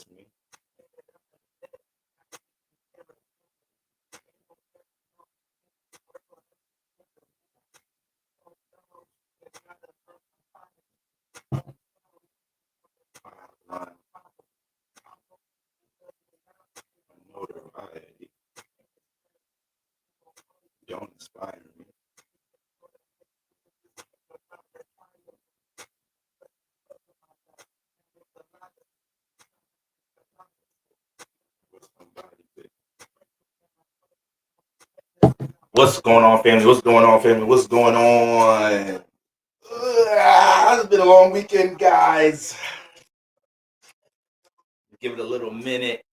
just me. Notoriety don't inspire me. What's going on, family? What's going on, family? What's going on? It's been a long weekend, guys. Give it a little minute.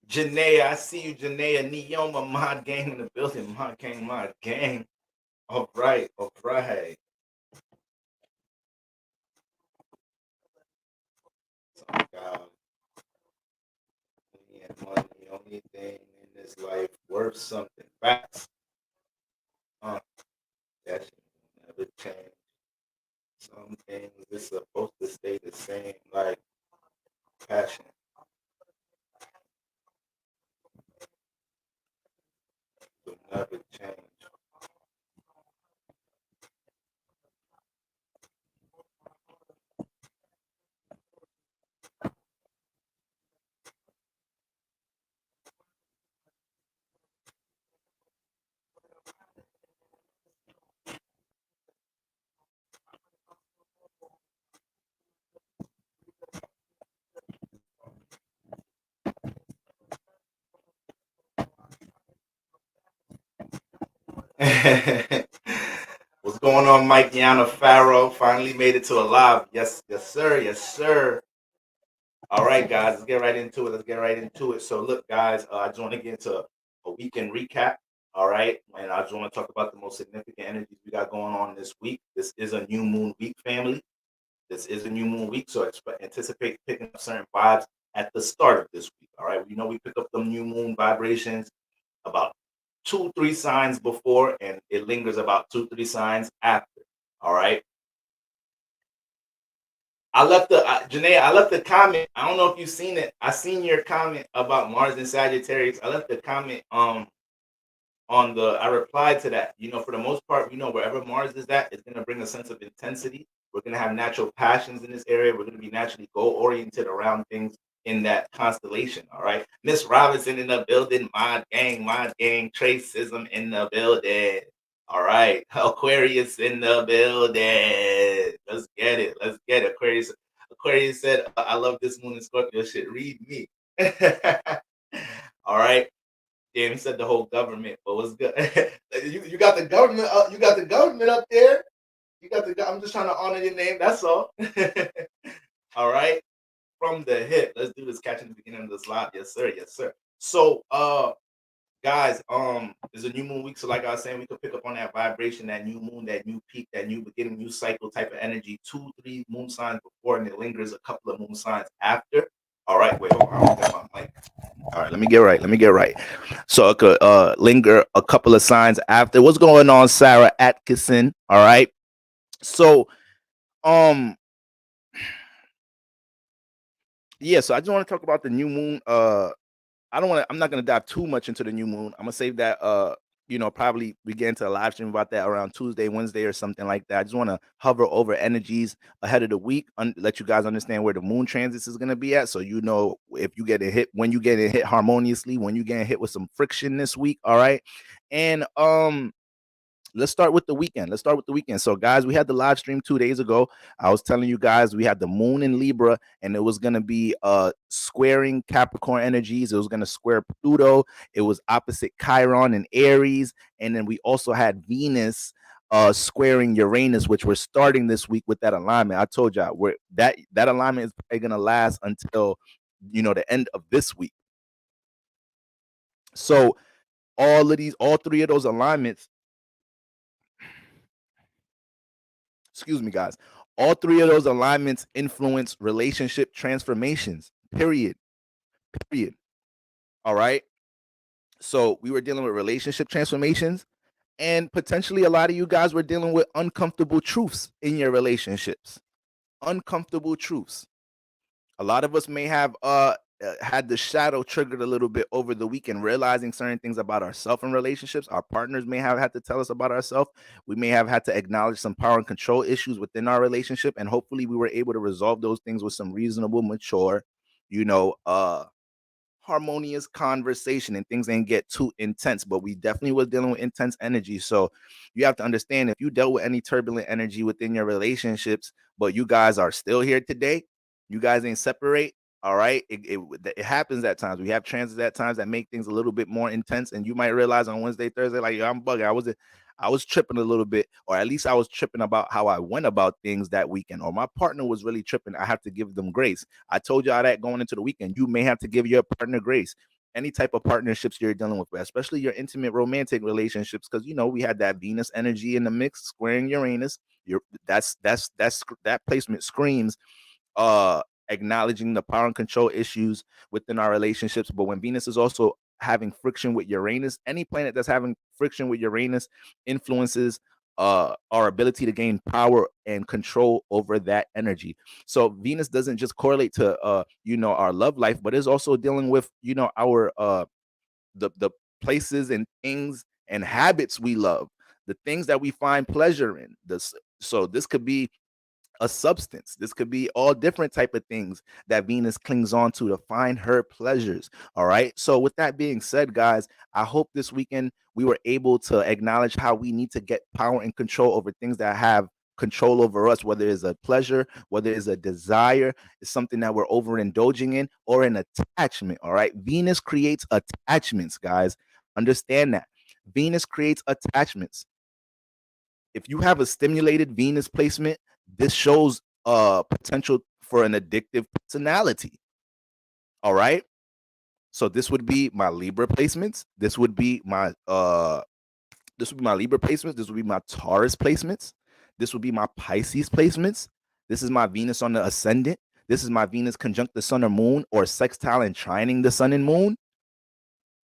Janaea, I see you, Janaea. Neoma, Mod Gang in the building. Mod Gang, Mod Gang. All right, all right. Oh, God. Money, the only thing in this life worth something. Facts. That should never change. Some things is supposed to stay the same, like passion. Will never change. What's going on, Mike Yana Farrow? Finally made it to a live. Yes, yes, sir. Yes, sir. All right, guys, let's get right into it. Let's get right into it. So, look, guys, I just want to get into a weekend recap. All right, and I just want to talk about the most significant energies we got going on this week. This is a new moon week, family. This is a new moon week, so anticipate picking up certain vibes at the start of this week. All right, we know we pick up the new moon vibrations about 2-3 signs before, and it lingers about 2-3 signs after. All right. I left the Janae. I left the comment. I don't know if you've seen it. I seen your comment about Mars and Sagittarius. I left the comment on the. I replied to that. You know, for the most part, wherever Mars is at, it's gonna bring a sense of intensity. We're gonna have natural passions in this area. We're gonna be naturally goal oriented around things in that constellation. All right, Miss Robinson in the building. Mod gang, Tracism in the building. All right, Aquarius in the building. Let's get it. Let's get it. Aquarius said, "I love this moon and Scorpio shit. Read me." All right. Damn, he said the whole government, but what's good? you got the government up. You got the government up there. You got the. I'm just trying to honor your name. That's all. All right. From the hip. Let's do this. Catching the beginning of this live. Yes, sir. Yes, sir. So, guys, it's a new moon week. So, like I was saying, we could pick up on that vibration, that new moon, that new peak, that new beginning, new cycle type of energy. 2-3 moon signs before, and it lingers a couple of moon signs after. All right, wait, hold on. I got my mic. All right, let me get right. So it could linger a couple of signs after. What's going on, Sarah Atkinson? All right. So, yeah. So I just want to talk about the new moon. I'm not gonna dive too much into the new moon. I'm gonna save that. Probably we get into a live stream about that around Tuesday, Wednesday, or something like that. I just want to hover over energies ahead of the week, let you guys understand where the moon transits is gonna be at, so if you get a hit, when you get a hit harmoniously, when you get hit with some friction this week. All right, and let's start with the weekend. So, guys, we had the live stream 2 days ago. I was telling you guys we had the moon in Libra, and it was going to be squaring Capricorn energies. It was going to square Pluto. It was opposite Chiron and Aries. And then we also had Venus squaring Uranus, which we're starting this week with that alignment. I told y'all that alignment is probably going to last until the end of this week. So all three of those alignments, excuse me, guys, all three of those alignments influence relationship transformations. Period. All right. So we were dealing with relationship transformations, and potentially a lot of you guys were dealing with uncomfortable truths in your relationships. Uncomfortable truths. A lot of us may have had the shadow triggered a little bit over the weekend, realizing certain things about ourselves and relationships. Our partners may have had to tell us about ourselves. We may have had to acknowledge some power and control issues within our relationship, and hopefully we were able to resolve those things with some reasonable, mature, you know, harmonious conversation, and things didn't get too intense, but we definitely was dealing with intense energy. So you have to understand, if you dealt with any turbulent energy within your relationships, but you guys are still here today, you guys ain't separate. All right. It happens at times. We have transits at times that make things a little bit more intense. And you might realize on Wednesday, Thursday, like, yo, I'm bugging. I was tripping a little bit, or at least I was tripping about how I went about things that weekend, or my partner was really tripping. I have to give them grace. I told y'all that going into the weekend, you may have to give your partner grace. Any type of partnerships you're dealing with, especially your intimate romantic relationships, because we had that Venus energy in the mix, squaring Uranus. That placement screams acknowledging the power and control issues within our relationships. But when Venus is also having friction with Uranus, any planet that's having friction with Uranus influences our ability to gain power and control over that energy. So Venus doesn't just correlate to our love life, but is also dealing with our the places and things and habits we love, the things that we find pleasure in. This could be a substance. This could be all different type of things that Venus clings on to find her pleasures. All right. So with that being said, guys, I hope this weekend we were able to acknowledge how we need to get power and control over things that have control over us, whether it's a pleasure, whether it's a desire, it's something that we're overindulging in, or an attachment. All right. Venus creates attachments, guys. Understand that. Venus creates attachments. If you have a stimulated Venus placement, this shows potential for an addictive personality. All right. So this would be my Libra placements. This would be my Libra placements. This would be my Taurus placements. This would be my Pisces placements. This is my Venus on the ascendant. This is my Venus conjunct the sun or moon, or sextile and trining the sun and moon.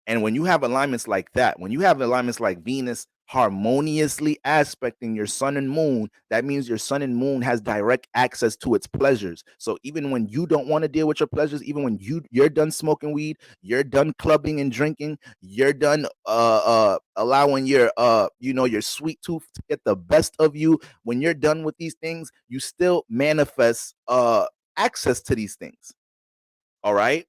And when you have alignments like that, when you have alignments like Venus harmoniously aspecting your sun and moon, that means your sun and moon has direct access to its pleasures. So even when you don't want to deal with your pleasures, even when you're done smoking weed, you're done clubbing and drinking, you're done allowing your your sweet tooth to get the best of you, when you're done with these things, you still manifest access to these things. All right.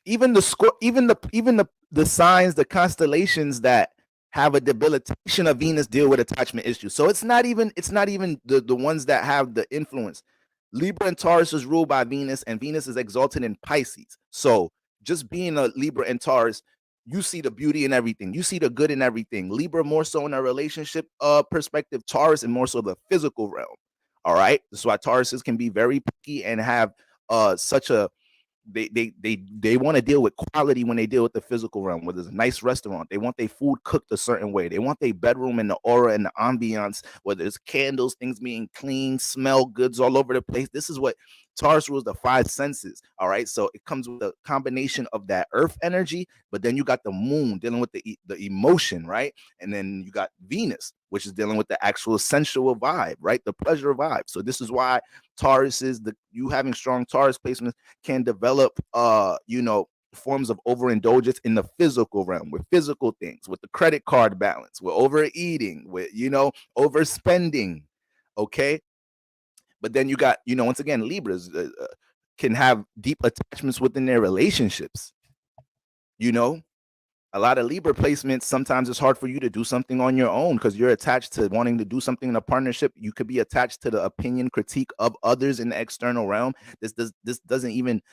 Even the signs, the constellations that have a debilitation of Venus deal with attachment issues. So it's not even the ones that have the influence. Libra and Taurus is ruled by Venus, and Venus is exalted in Pisces. So just being a Libra and Taurus, you see the beauty in everything. You see the good in everything. Libra more so in a relationship perspective, Taurus and more so the physical realm. All right. That's why Tauruses can be very picky and have such a they want to deal with quality when they deal with the physical realm. Whether it's a nice restaurant, they want their food cooked a certain way. They want their bedroom and the aura and the ambiance, whether it's candles, things being clean, smell goods all over the place. This is what Taurus rules, the five senses. All right. So it comes with a combination of that earth energy, but then you got the moon dealing with the emotion, right? And then you got Venus, which is dealing with the actual sensual vibe, right? The pleasure vibe. So this is why Taurus is you having strong Taurus placements can develop forms of overindulgence in the physical realm, with physical things, with the credit card balance, with overeating, with overspending. Okay. But then you got, once again, Libras can have deep attachments within their relationships. A lot of Libra placements, sometimes it's hard for you to do something on your own because you're attached to wanting to do something in a partnership. You could be attached to the opinion, critique of others in the external realm. This doesn't even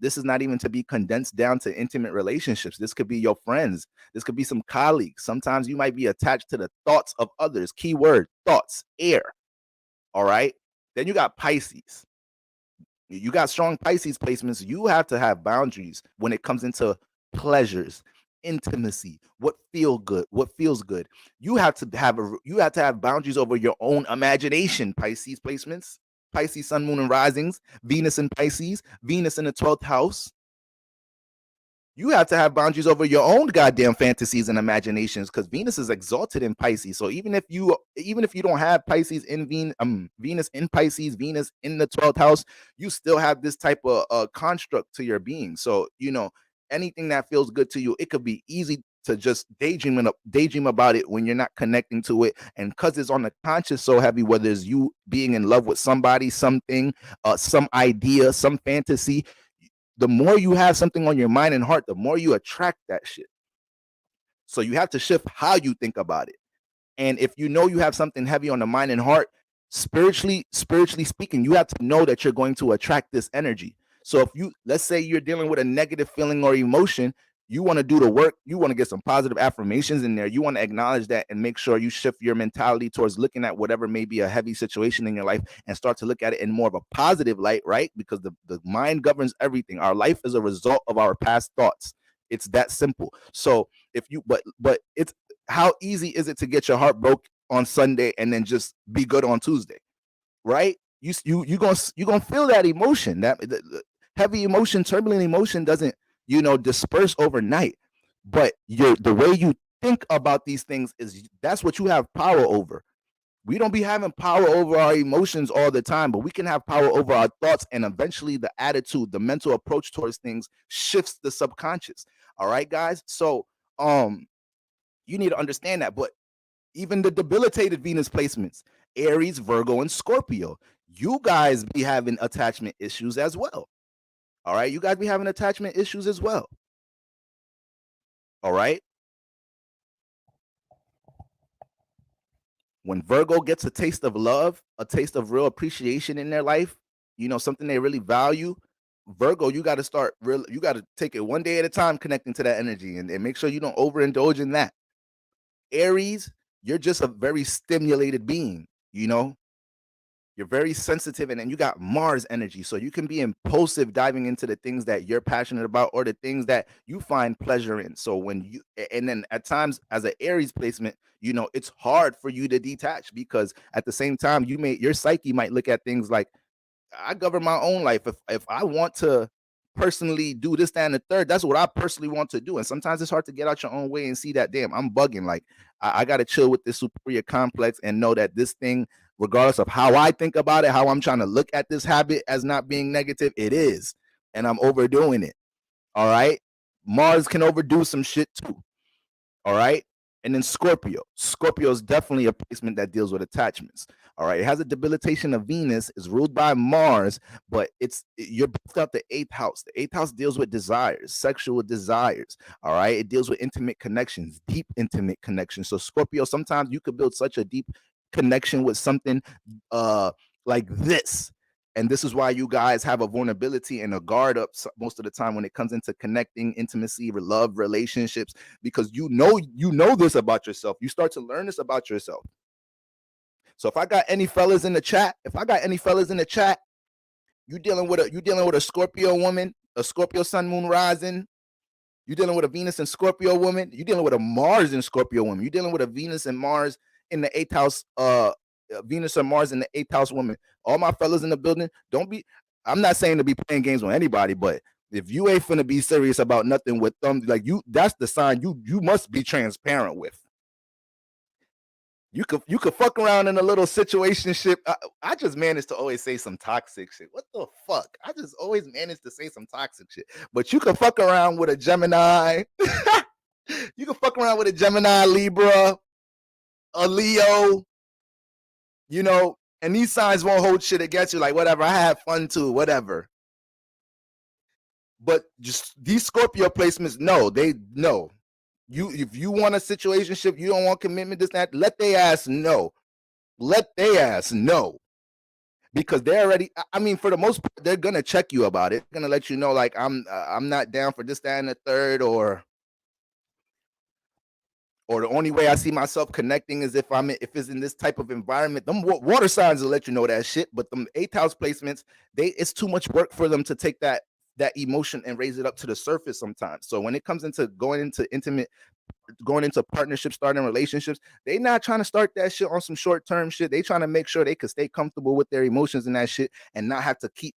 this is not even to be condensed down to intimate relationships. This could be your friends. This could be some colleagues. Sometimes you might be attached to the thoughts of others. Keyword: thoughts, air. All right. Then you got Pisces. You got strong Pisces placements. You have to have boundaries when it comes into pleasures, intimacy, what feels good. You have to have boundaries over your own imagination. Pisces placements, Pisces sun, moon, and risings, Venus in Pisces, Venus in the 12th house. You have to have boundaries over your own goddamn fantasies and imaginations, because Venus is exalted in Pisces. So even if you don't have Pisces in Venus in Pisces, Venus in the 12th house, you still have this type of construct to your being. So anything that feels good to you, it could be easy to just daydream about it when you're not connecting to it, and because it's on the conscious so heavy, whether it's you being in love with somebody, something, some idea, some fantasy, the more you have something on your mind and heart, the more you attract that shit. So you have to shift how you think about it. And if you know you have something heavy on the mind and heart, spiritually speaking, you have to know that you're going to attract this energy. So if let's say you're dealing with a negative feeling or emotion, you want to do the work, you want to get some positive affirmations in there, you want to acknowledge that and make sure you shift your mentality towards looking at whatever may be a heavy situation in your life and start to look at it in more of a positive light, right? Because the mind governs everything. Our life is a result of our past thoughts. It's that simple. So if you but it's how easy is it to get your heart broke on Sunday and then just be good on Tuesday, right? You gonna feel that emotion, that the heavy emotion, turbulent emotion doesn't disperse overnight. But the way you think about these things that's what you have power over. We don't be having power over our emotions all the time, but we can have power over our thoughts, and eventually the attitude, the mental approach towards things shifts the subconscious. All right, guys. So you need to understand that. But even the debilitated Venus placements, Aries, Virgo, and Scorpio, you guys be having attachment issues as well. All right, you guys be having attachment issues as well. All right. When Virgo gets a taste of love, a taste of real appreciation in their life, something they really value, Virgo, you got to take it one day at a time, connecting to that energy, and make sure you don't overindulge in that. Aries, you're just a very stimulated being, you're very sensitive, and then you got Mars energy, so you can be impulsive, diving into the things that you're passionate about or the things that you find pleasure in. So and then at times as an Aries placement, it's hard for you to detach, because at the same time your psyche might look at things like, I govern my own life. If I want to personally do this, that, and the third, that's what I personally want to do. And sometimes it's hard to get out your own way and see that, damn, I'm bugging. Like I got to chill with this superior complex and know that this thing, regardless of how I think about it, how I'm trying to look at this habit as not being negative, it is, and I'm overdoing it. All right. Mars can overdo some shit too. All right. And then Scorpio. Scorpio is definitely a placement that deals with attachments. All right. It has a debilitation of Venus, is ruled by Mars, but you're booked out the eighth house. The eighth house deals with desires, sexual desires. All right. It deals with intimate connections, deep intimate connections. So Scorpio, sometimes you could build such a deep connection with something like this. And this is why you guys have a vulnerability and a guard up most of the time when it comes into connecting, intimacy, love, relationships, because you know this about yourself. You start to learn this about yourself. So if I got any fellas in the chat, you dealing with a Scorpio woman, a Scorpio sun, moon, rising. You dealing with a Venus and Scorpio woman. You dealing with a Mars and Scorpio woman. You dealing with a Venus and Mars in the eighth house. Venus or Mars in the eighth house woman. All my fellas in the building, I'm not saying to be playing games with anybody, but if you ain't finna be serious about nothing with them, like that's the sign you must be transparent with. You could fuck around in a little situationship. I just managed to always say some toxic shit. What the fuck? I just always managed to say some toxic shit. But you can fuck around with a Gemini. You can fuck around with a Gemini, Libra, a Leo, and these signs won't hold shit against you. Like, whatever, I had fun too, whatever. But just these Scorpio placements, no. If you want a situationship, you don't want commitment, this, that, let they ass know. Because they're already, for the most part, they're gonna check you about it. They're gonna let you know, like, I'm not down for this, that, and the third, or the only way I see myself connecting is if it's in this type of environment. Them water signs will let you know that shit. But them eighth house placements, it's too much work for them to take that emotion and raise it up to the surface sometimes. So when it comes into going into intimate going into partnerships, starting relationships, they not trying to start that shit on some short-term shit. They trying to make sure they could stay comfortable with their emotions and that shit and not have to keep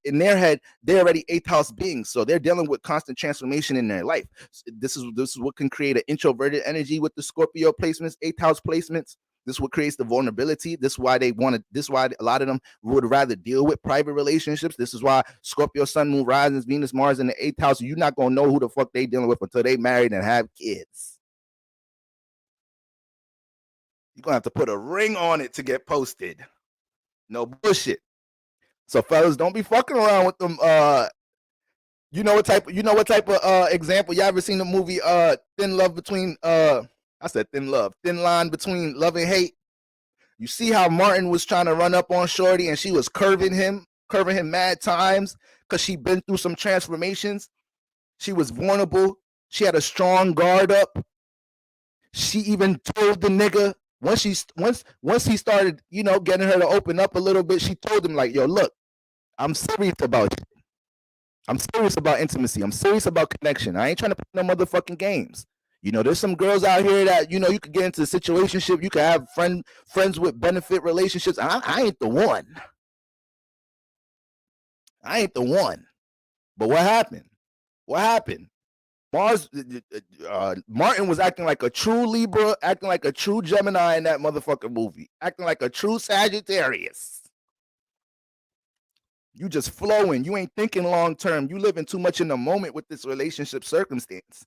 in their head. They're already eighth house beings, so they're dealing with constant transformation in their life. This is what can create an introverted energy with the Scorpio placements, eighth house placements. This is what creates the vulnerability. This is why they want to. This is why a lot of them would rather deal with private relationships. This is why Scorpio, Sun, Moon, Rising, Venus, Mars in the eighth house. You're not gonna know who the fuck they dealing with until they married and have kids. You're gonna have to put a ring on it to get posted. No bullshit. So fellas, don't be fucking around with them. You know what type of example? You ever seen the movie Thin Love Between I said Thin Love, Thin Line Between Love and Hate? You see how Martin was trying to run up on Shorty and she was curving him mad times because she been through some transformations. She was vulnerable. She had a strong guard up. She even told the nigga once he started, getting her to open up a little bit, she told him like, yo, look, I'm serious about you. I'm serious about intimacy. I'm serious about connection. I ain't trying to play no motherfucking games. There's some girls out here that, you could get into a situationship. You could have friends with benefit relationships. I ain't the one. I ain't the one. But what happened? What happened? Martin was acting like a true Libra, acting like a true Gemini in that motherfucking movie, acting like a true Sagittarius. You just flowing. You ain't thinking long term. You living too much in the moment with this relationship circumstance.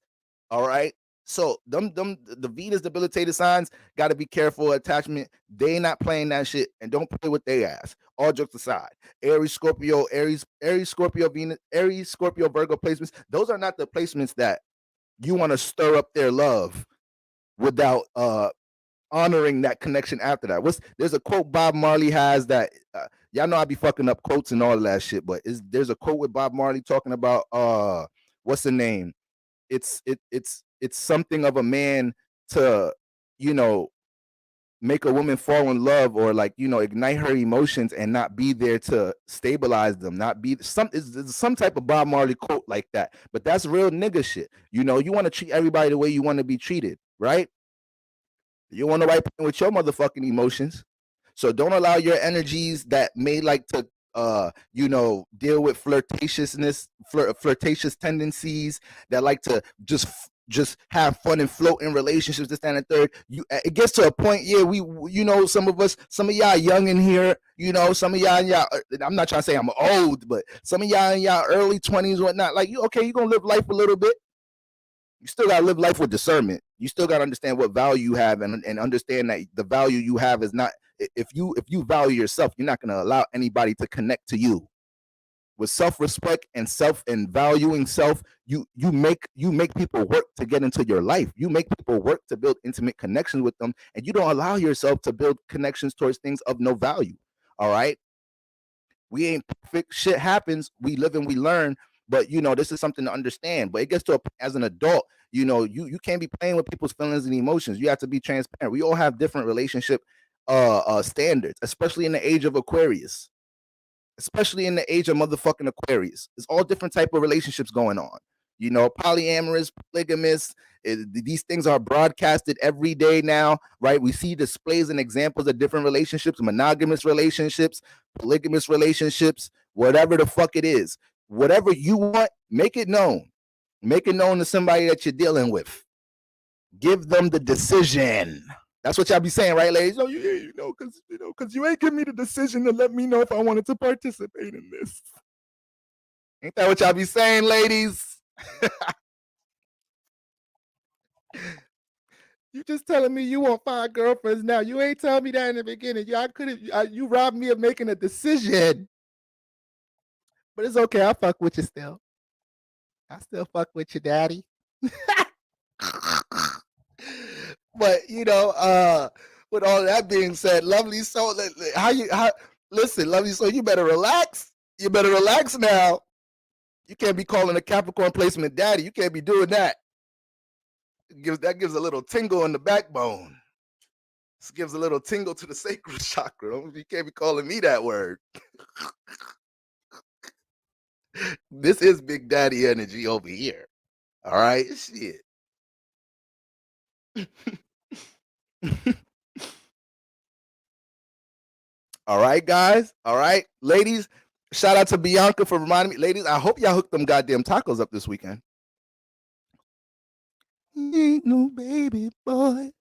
All right. So the Venus debilitated signs got to be careful. Attachment, they not playing that shit, and don't play with their ass. All jokes aside, Aries, Scorpio, Scorpio, Venus, Aries, Scorpio, Virgo placements. Those are not the placements that you want to stir up their love without honoring that connection after that. There's a quote Bob Marley has that y'all know I be fucking up quotes and all of that shit, but there's a quote with Bob Marley talking about what's the name? It's something of a man to make a woman fall in love or ignite her emotions and not be there to stabilize them, not be some type of Bob Marley quote like that. But that's real nigga shit. You want to treat everybody the way you want to be treated, right? You want to right with your motherfucking emotions. So don't allow your energies that may like to deal with flirtatious tendencies that like to just have fun and float in relationships, this, that, and the third. It gets to a point, yeah, some of y'all young in here, some of y'all, I'm not trying to say I'm old, but some of y'all in y'all early 20s, whatnot, like, you're gonna live life a little bit. You still gotta live life with discernment. You still gotta understand what value you have and understand that the value you have is not, if you value yourself, you're not gonna allow anybody to connect to you. With self-respect and valuing self, you make people work to get into your life. You make people work to build intimate connections with them, and you don't allow yourself to build connections towards things of no value. All right. We ain't perfect. Shit happens. We live and we learn. But this is something to understand. But it gets to as an adult, you can't be playing with people's feelings and emotions. You have to be transparent. We all have different relationship standards, especially in the age of Aquarius. Especially in the age of motherfucking Aquarius. There's all different type of relationships going on. Polyamorous, polygamous. These things are broadcasted every day now, right? We see displays and examples of different relationships, monogamous relationships, polygamous relationships, whatever the fuck it is. Whatever you want, make it known. Make it known to somebody that you're dealing with. Give them the decision. That's what y'all be saying, right, ladies? Oh, because you ain't give me the decision to let me know if I wanted to participate in this. Ain't that what y'all be saying, ladies? You just telling me you want 5 girlfriends now. You ain't telling me that in the beginning. You robbed me of making a decision. But it's okay. I fuck with you still. I still fuck with you, daddy. But with all that being said, lovely soul, listen, lovely soul, you better relax. You better relax now. You can't be calling a Capricorn placement daddy. You can't be doing that. That gives a little tingle in the backbone. This gives a little tingle to the sacral chakra. You can't be calling me that word. This is Big Daddy energy over here. All right, shit. All right, guys. All right, ladies. Shout out to Bianca for reminding me. Ladies, I hope y'all hooked them goddamn tacos up this weekend. He ain't no baby boy.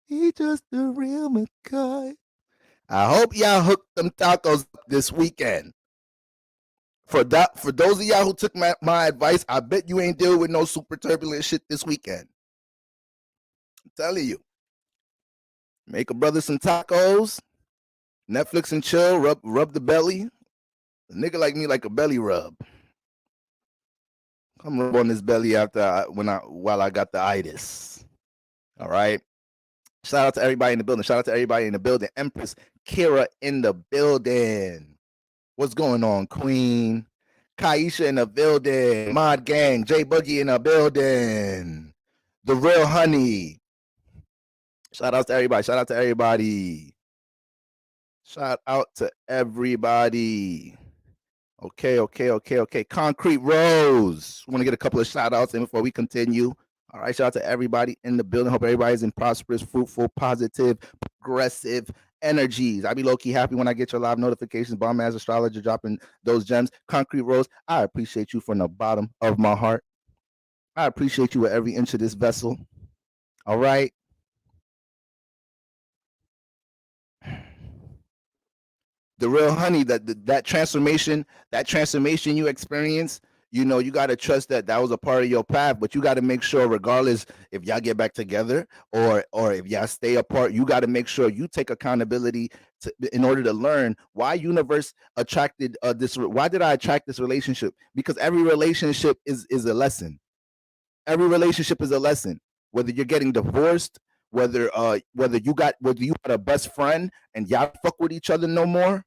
He just a real McCoy. I hope y'all hooked them tacos up this weekend. For those of y'all who took my advice, I bet you ain't dealing with no super turbulent shit this weekend. I'm telling you. Make a brother some tacos, Netflix and chill, rub the belly. A nigga like me like a belly rub. Come rub on this belly while I got the itis. All right. Shout out to everybody in the building. Shout out to everybody in the building. Empress Kira in the building. What's going on, Queen? Kaisha in the building. Mod Gang. J Boogie in the building. The Real Honey. Shout out to everybody. Shout out to everybody. Shout out to everybody. Okay. Concrete Rose. Want to get a couple of shout outs in before we continue. All right, shout out to everybody in the building. Hope everybody's in prosperous, fruitful, positive, progressive energies. I be low-key happy when I get your live notifications. Bomb ass astrologer dropping those gems. Concrete Rose, I appreciate you from the bottom of my heart. I appreciate you with every inch of this vessel. All right. The Real Honey, that transformation you experience, you know, you got to trust that was a part of your path, but you got to make sure, regardless if y'all get back together or if y'all stay apart, you got to make sure you take accountability in order to learn why universe attracted why did I attract this relationship? Because every relationship is a lesson. Every relationship is a lesson. Whether you're getting divorced, whether you got a best friend and y'all fuck with each other no more,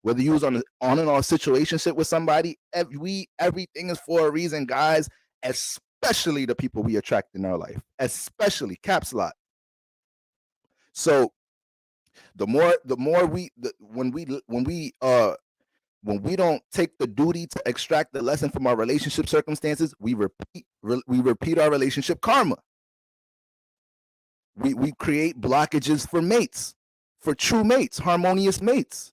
whether you was on and off situationship with somebody, everything is for a reason, guys. Especially the people we attract in our life, especially caps lock. So when we don't take the duty to extract the lesson from our relationship circumstances, we repeat our relationship karma. We create blockages for mates, for true mates, harmonious mates.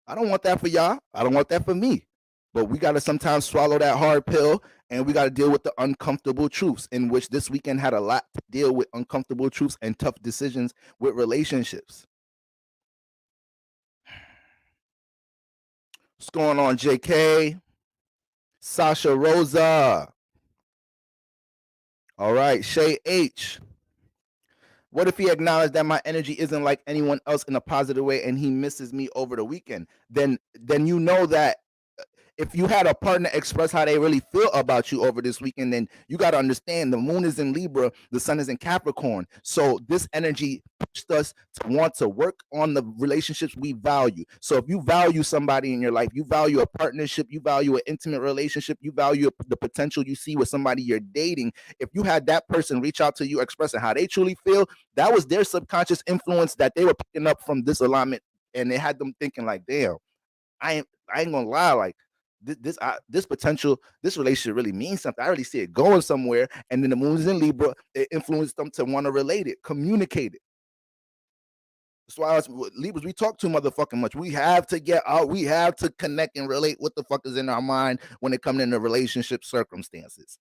I don't want that for y'all. I don't want that for me. But we got to sometimes swallow that hard pill, and we got to deal with the uncomfortable truths, in which this weekend had a lot to deal with uncomfortable truths and tough decisions with relationships. What's going on, JK? Sasha Rosa. All right, Shay H. What if he acknowledged that my energy isn't like anyone else in a positive way and he misses me over the weekend? Then you know that if you had a partner express how they really feel about you over this weekend, then you got to understand the moon is in Libra, the sun is in Capricorn. So this energy pushed us to want to work on the relationships we value. So if you value somebody in your life, you value a partnership, you value an intimate relationship, you value the potential you see with somebody you're dating. If you had that person reach out to you expressing how they truly feel, that was their subconscious influence that they were picking up from this alignment, and it had them thinking like, damn, I ain't gonna lie, like this potential, this relationship really means something. I really see it going somewhere. And then the moon is in Libra, it influenced them to want to relate it, communicate it. That's why Libras, we talk too motherfucking much. We have to get out. We have to connect and relate what the fuck is in our mind when it comes into relationship circumstances.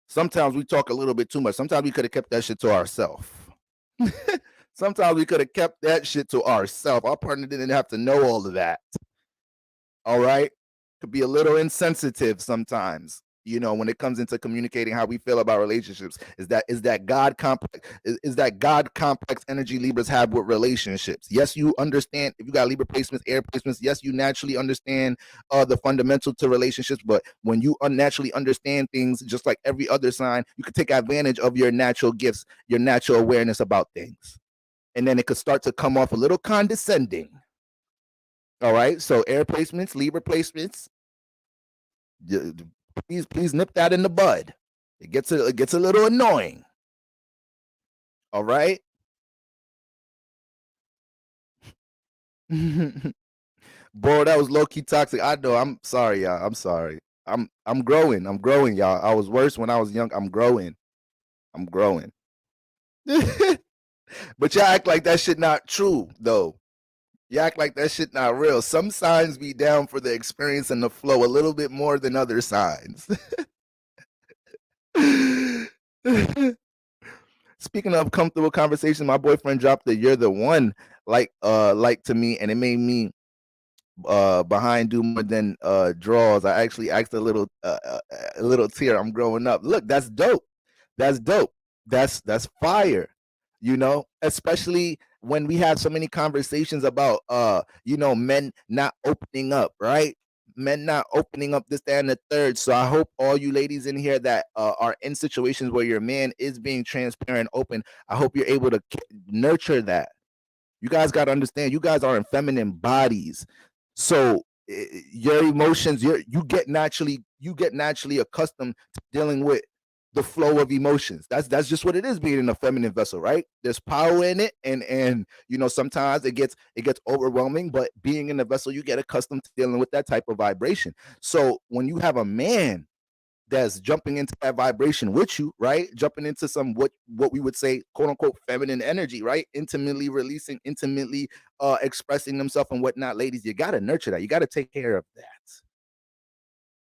Sometimes we talk a little bit too much. Sometimes we could have kept that shit to ourselves. Sometimes we could have kept that shit to ourselves. Our partner didn't have to know all of that. All right. Could be a little insensitive sometimes, you know, when it comes into communicating how we feel about relationships. Is that God complex energy Libras have with relationships? Yes, you understand if you got Libra placements, air placements. Yes, you naturally understand the fundamental to relationships. But when you unnaturally understand things, just like every other sign, you can take advantage of your natural gifts, your natural awareness about things, and then it could start to come off a little condescending. All right, so air placements, Libra placements, please nip that in the bud. It gets a little annoying. All right. Bro, that was low key toxic. I know. I'm sorry, y'all. I'm sorry. I'm growing. I'm growing, y'all. I was worse when I was young. I'm growing. But y'all act like that shit not true, though. You act like that shit not real. Some signs be down for the experience and the flow a little bit more than other signs. Speaking of comfortable conversation, my boyfriend dropped the "You're the one" like to me, and it made me behind do more than draws. I actually asked a little tear. I'm growing up. Look, that's dope. That's dope. That's fire. You know, especially when we have so many conversations about men not opening up, right? Men not opening up, this, that, and the third. So I hope all you ladies in here that are in situations where your man is being transparent, open, I hope you're able to nurture that. You guys got to understand, you guys are in feminine bodies. So your emotions, you get naturally accustomed to dealing with the flow of emotions. That's just what it is being in a feminine vessel, right? There's power in it, and sometimes it gets overwhelming, but being in the vessel, you get accustomed to dealing with that type of vibration. So when you have a man that's jumping into that vibration with you, right? Jumping into some what we would say, quote unquote, feminine energy, right? Intimately releasing, intimately expressing themselves and whatnot. Ladies, you gotta nurture that. You gotta take care of that.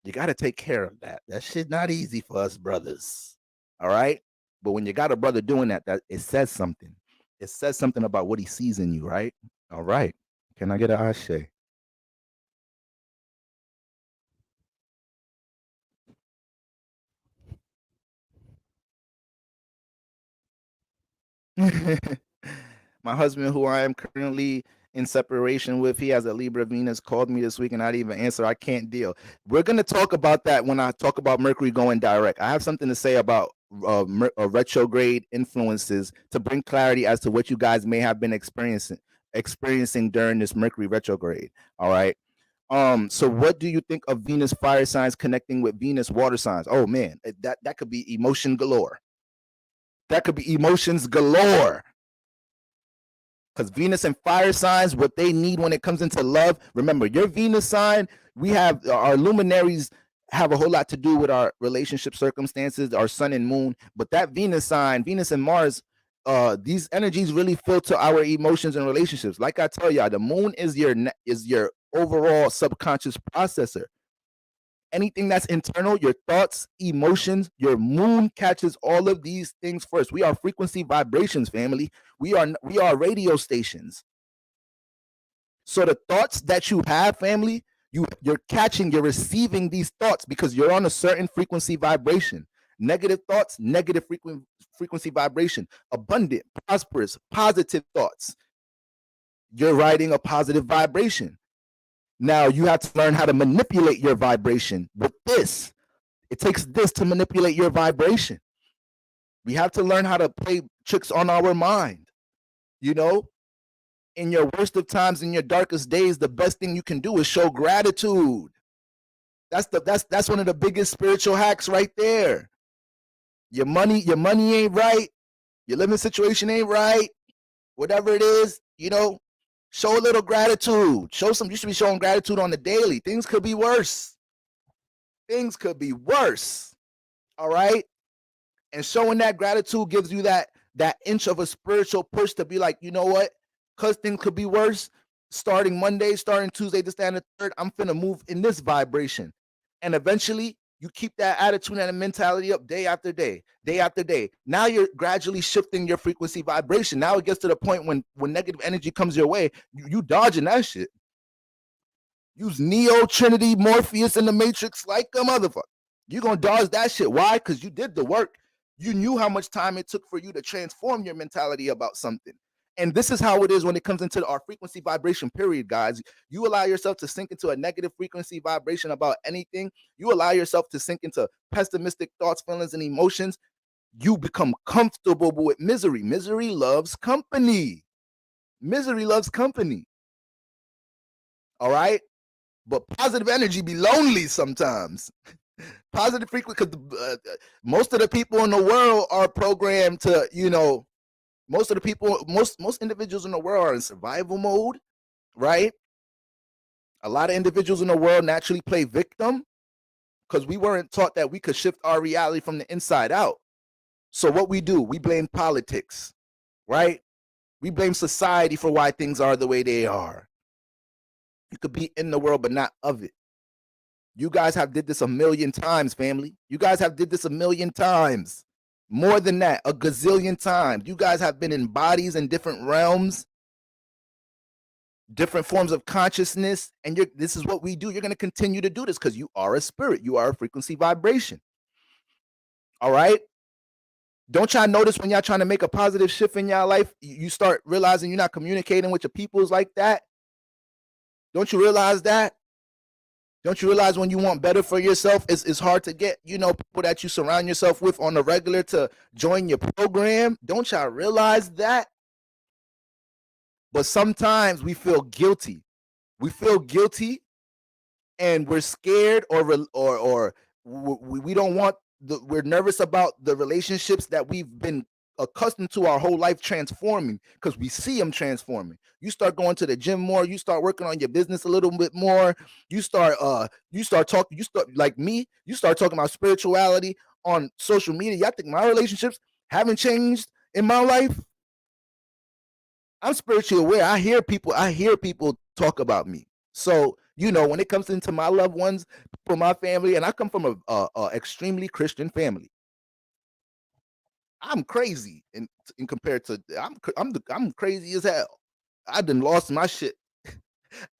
You gotta take care of that. That shit not easy for us brothers. All right. But when you got a brother doing that, it says something. It says something about what he sees in you, right? All right. Can I get an ashe? My husband, who I am currently in separation with, he has a Libra Venus, called me this week and I didn't even answer. I can't deal. We're going to talk about that when I talk about Mercury going direct. I have something to say about retrograde influences to bring clarity as to what you guys may have been experiencing during this Mercury retrograde. All right. So what do you think of Venus fire signs connecting with Venus water signs? Oh man, that could be emotion galore. That could be emotions galore. Because Venus and fire signs, what they need when it comes into love. Remember, your Venus sign, we have our luminaries have a whole lot to do with our relationship circumstances, our sun and moon. But that Venus sign, Venus and Mars, these energies really filter our emotions and relationships. Like I tell y'all, the moon is your overall subconscious processor. Anything that's internal, your thoughts, emotions, your moon catches all of these things first. We are frequency vibrations, family. We are radio stations. So the thoughts that you have, family, you're receiving these thoughts because you're on a certain frequency vibration. Negative thoughts, negative frequency vibration. Abundant, prosperous, positive thoughts. You're riding a positive vibration. Now you have to learn how to manipulate your vibration with this. It takes this to manipulate your vibration. We have to learn how to play tricks on our mind. You know, in your worst of times, in your darkest days, the best thing you can do is show gratitude. That's one of the biggest spiritual hacks right there. Your money ain't right. Your living situation ain't right. Whatever it is, show a little gratitude. You should be showing gratitude on the daily. Things could be worse. Things could be worse. All right. And showing that gratitude gives you that inch of a spiritual push to be like, you know what? Because things could be worse. Starting Monday, starting Tuesday, this, that, and the third, I'm finna move in this vibration. And eventually, you keep that attitude and mentality up day after day, day after day. Now you're gradually shifting your frequency vibration. Now it gets to the point when negative energy comes your way, you dodging that shit. Use Neo, Trinity, Morpheus, and the Matrix like a motherfucker. You're going to dodge that shit. Why? Because you did the work. You knew how much time it took for you to transform your mentality about something. And this is how it is when it comes into our frequency vibration period, guys. You allow yourself to sink into a negative frequency vibration about anything. You allow yourself to sink into pessimistic thoughts, feelings, and emotions. You become comfortable with misery. Misery loves company. Misery loves company. All right? But positive energy be lonely sometimes. Positive frequency, because most of the people in the world are programmed to, most of the people, most individuals in the world are in survival mode, right? A lot of individuals in the world naturally play victim because we weren't taught that we could shift our reality from the inside out. So what we do, we blame politics. right? We blame society for why things are the way they are. You could be in the world, but not of it. You guys have did this a million times, family. You guys have did this a million times. More than that, a gazillion times. You guys have been in bodies in different realms, different forms of consciousness, and this is what we do. You're going to continue to do this because you are a spirit. You are a frequency vibration. All right? Don't y'all notice when y'all trying to make a positive shift in y'all life, you start realizing you're not communicating with your peoples like that? Don't you realize that? Don't you realize when you want better for yourself, it's hard to get, people that you surround yourself with on the regular to join your program? Don't y'all realize that? But sometimes we feel guilty. We feel guilty and we're scared or we don't want we're nervous about the relationships that we've been accustomed to our whole life transforming because we see them transforming. You start going to the gym more, you start working on your business a little bit more, you start talking, you start like me, you start talking about spirituality on social media. Y'all think my relationships haven't changed in my life? I'm spiritually aware. I hear people talk about me. So, when it comes into my loved ones, people, my family, and I come from a extremely Christian family. I'm crazy in compared to I'm crazy as hell. I done lost my shit.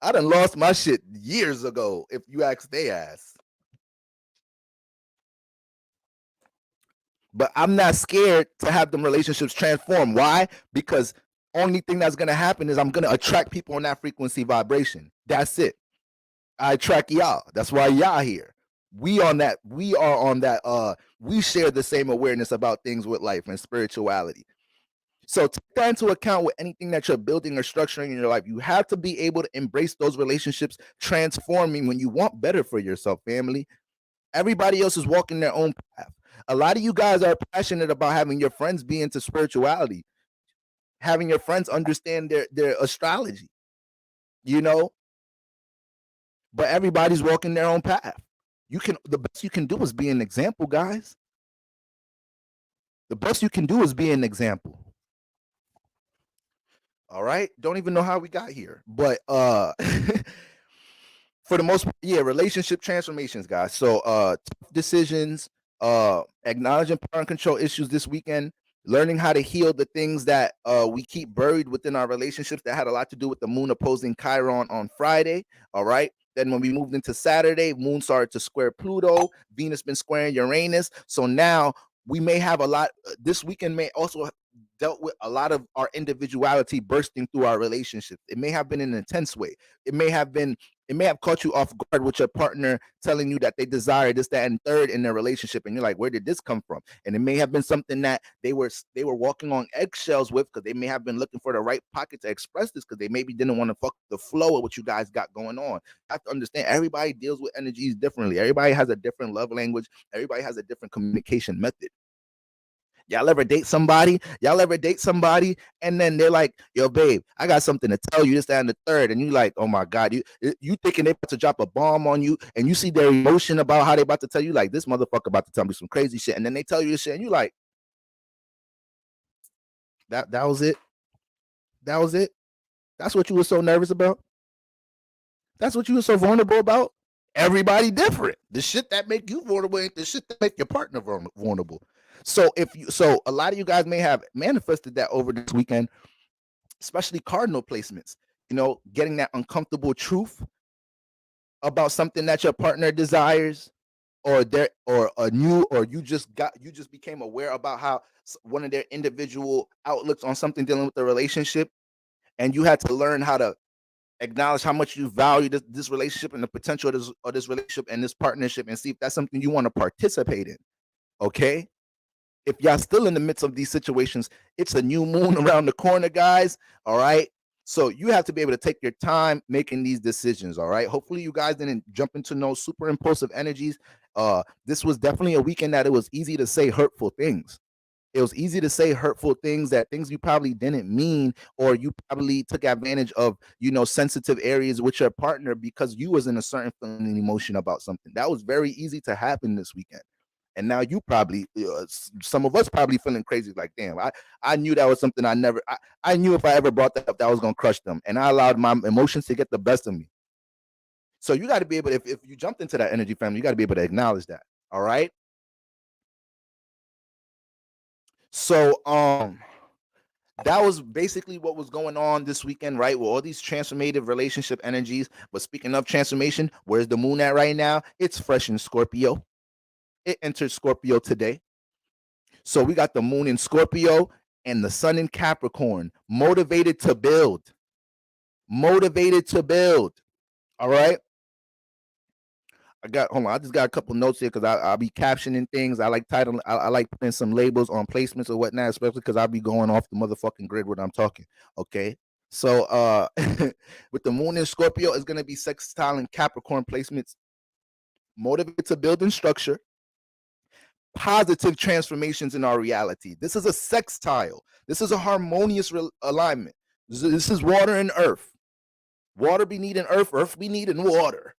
I done lost my shit years ago. If you ask they ass, but I'm not scared to have them relationships transform. Why? Because only thing that's gonna happen is I'm gonna attract people on that frequency vibration. That's it. I attract y'all. That's why y'all here. We on that. We are on that. We share the same awareness about things with life and spirituality. So take that into account with anything that you're building or structuring in your life. You have to be able to embrace those relationships transforming when you want better for yourself, family. Everybody else is walking their own path. A lot of you guys are passionate about having your friends be into spirituality, having your friends understand their astrology, you know, but everybody's walking their own path. The best you can do is be an example, guys. The best you can do is be an example. All right. Don't even know how we got here, but for the most part, yeah, relationship transformations, guys. So tough decisions, acknowledging power and control issues this weekend, learning how to heal the things that we keep buried within our relationships that had a lot to do with the moon opposing Chiron on Friday. All right. Then when we moved into Saturday, moon started to square Pluto, Venus been squaring Uranus. So now we may have a lot, this weekend may also dealt with a lot of our individuality bursting through our relationships. It may have been in an intense way. It may have caught you off guard with your partner telling you that they desire this, that, and third in their relationship, and you're like, where did this come from? And it may have been something that they were walking on eggshells with because they may have been looking for the right pocket to express this because they maybe didn't want to fuck the flow of what you guys got going on. You have to understand everybody deals with energies differently. Everybody has a different love language. Everybody has a different communication method. Y'all ever date somebody? And then they're like, yo, babe, I got something to tell you, this, that, and the third. And you like, oh my God, you thinking they about to drop a bomb on you, and you see their emotion about how they about to tell you, like, this motherfucker about to tell me some crazy shit. And then they tell you this shit, and you like, that was it. That was it. That's what you were so nervous about. That's what you were so vulnerable about. Everybody different. The shit that make you vulnerable ain't the shit that make your partner vulnerable. So a lot of you guys may have manifested that over this weekend, especially cardinal placements. Getting that uncomfortable truth about something that your partner desires, or you just became aware about how one of their individual outlooks on something dealing with the relationship, and you had to learn how to acknowledge how much you value this relationship and the potential of this relationship and this partnership, and see if that's something you want to participate in. Okay. If y'all still in the midst of these situations, it's a new moon around the corner, guys. All right. So you have to be able to take your time making these decisions. All right. Hopefully you guys didn't jump into no super impulsive energies. This was definitely a weekend that it was easy to say hurtful things. It was easy to say hurtful things, that things you probably didn't mean, or you probably took advantage of, sensitive areas with your partner because you was in a certain feeling and emotion about something. That was very easy to happen this weekend. And now you probably, some of us probably feeling crazy, like, damn, I knew that was something I knew if I ever brought that up, that was gonna crush them, and I allowed my emotions to get the best of me. So you got to be able to, if you jumped into that energy, family, you got to be able to acknowledge that. All right. So that was basically what was going on this weekend, right? With all these transformative relationship energies. But speaking of transformation, where's the moon at right now? It's fresh in Scorpio. It entered Scorpio today. So we got the moon in Scorpio and the sun in Capricorn, motivated to build. Motivated to build. All right. I just got a couple notes here because I'll be captioning things. I like titling, I like putting some labels on placements or whatnot, especially because I'll be going off the motherfucking grid when I'm talking. Okay. So with the moon in Scorpio, it's gonna be sextile and Capricorn placements, motivated to build and structure positive transformations in our reality. This is a sextile. This is a harmonious alignment. This is water and earth. Water be needing earth, earth be needing water.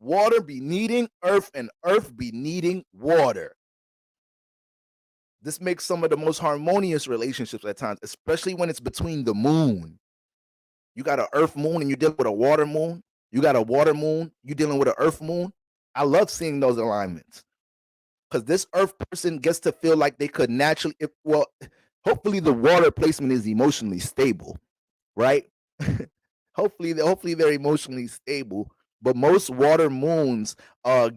Water be needing earth, and earth be needing water. This makes some of the most harmonious relationships at times, especially when it's between the moon. You got an earth moon and you're dealing with a water moon. You got a water moon, you're dealing with an earth moon. I love seeing those alignments because this earth person gets to feel like they could naturally, hopefully the water placement is emotionally stable, right? hopefully they're emotionally stable. But most water moons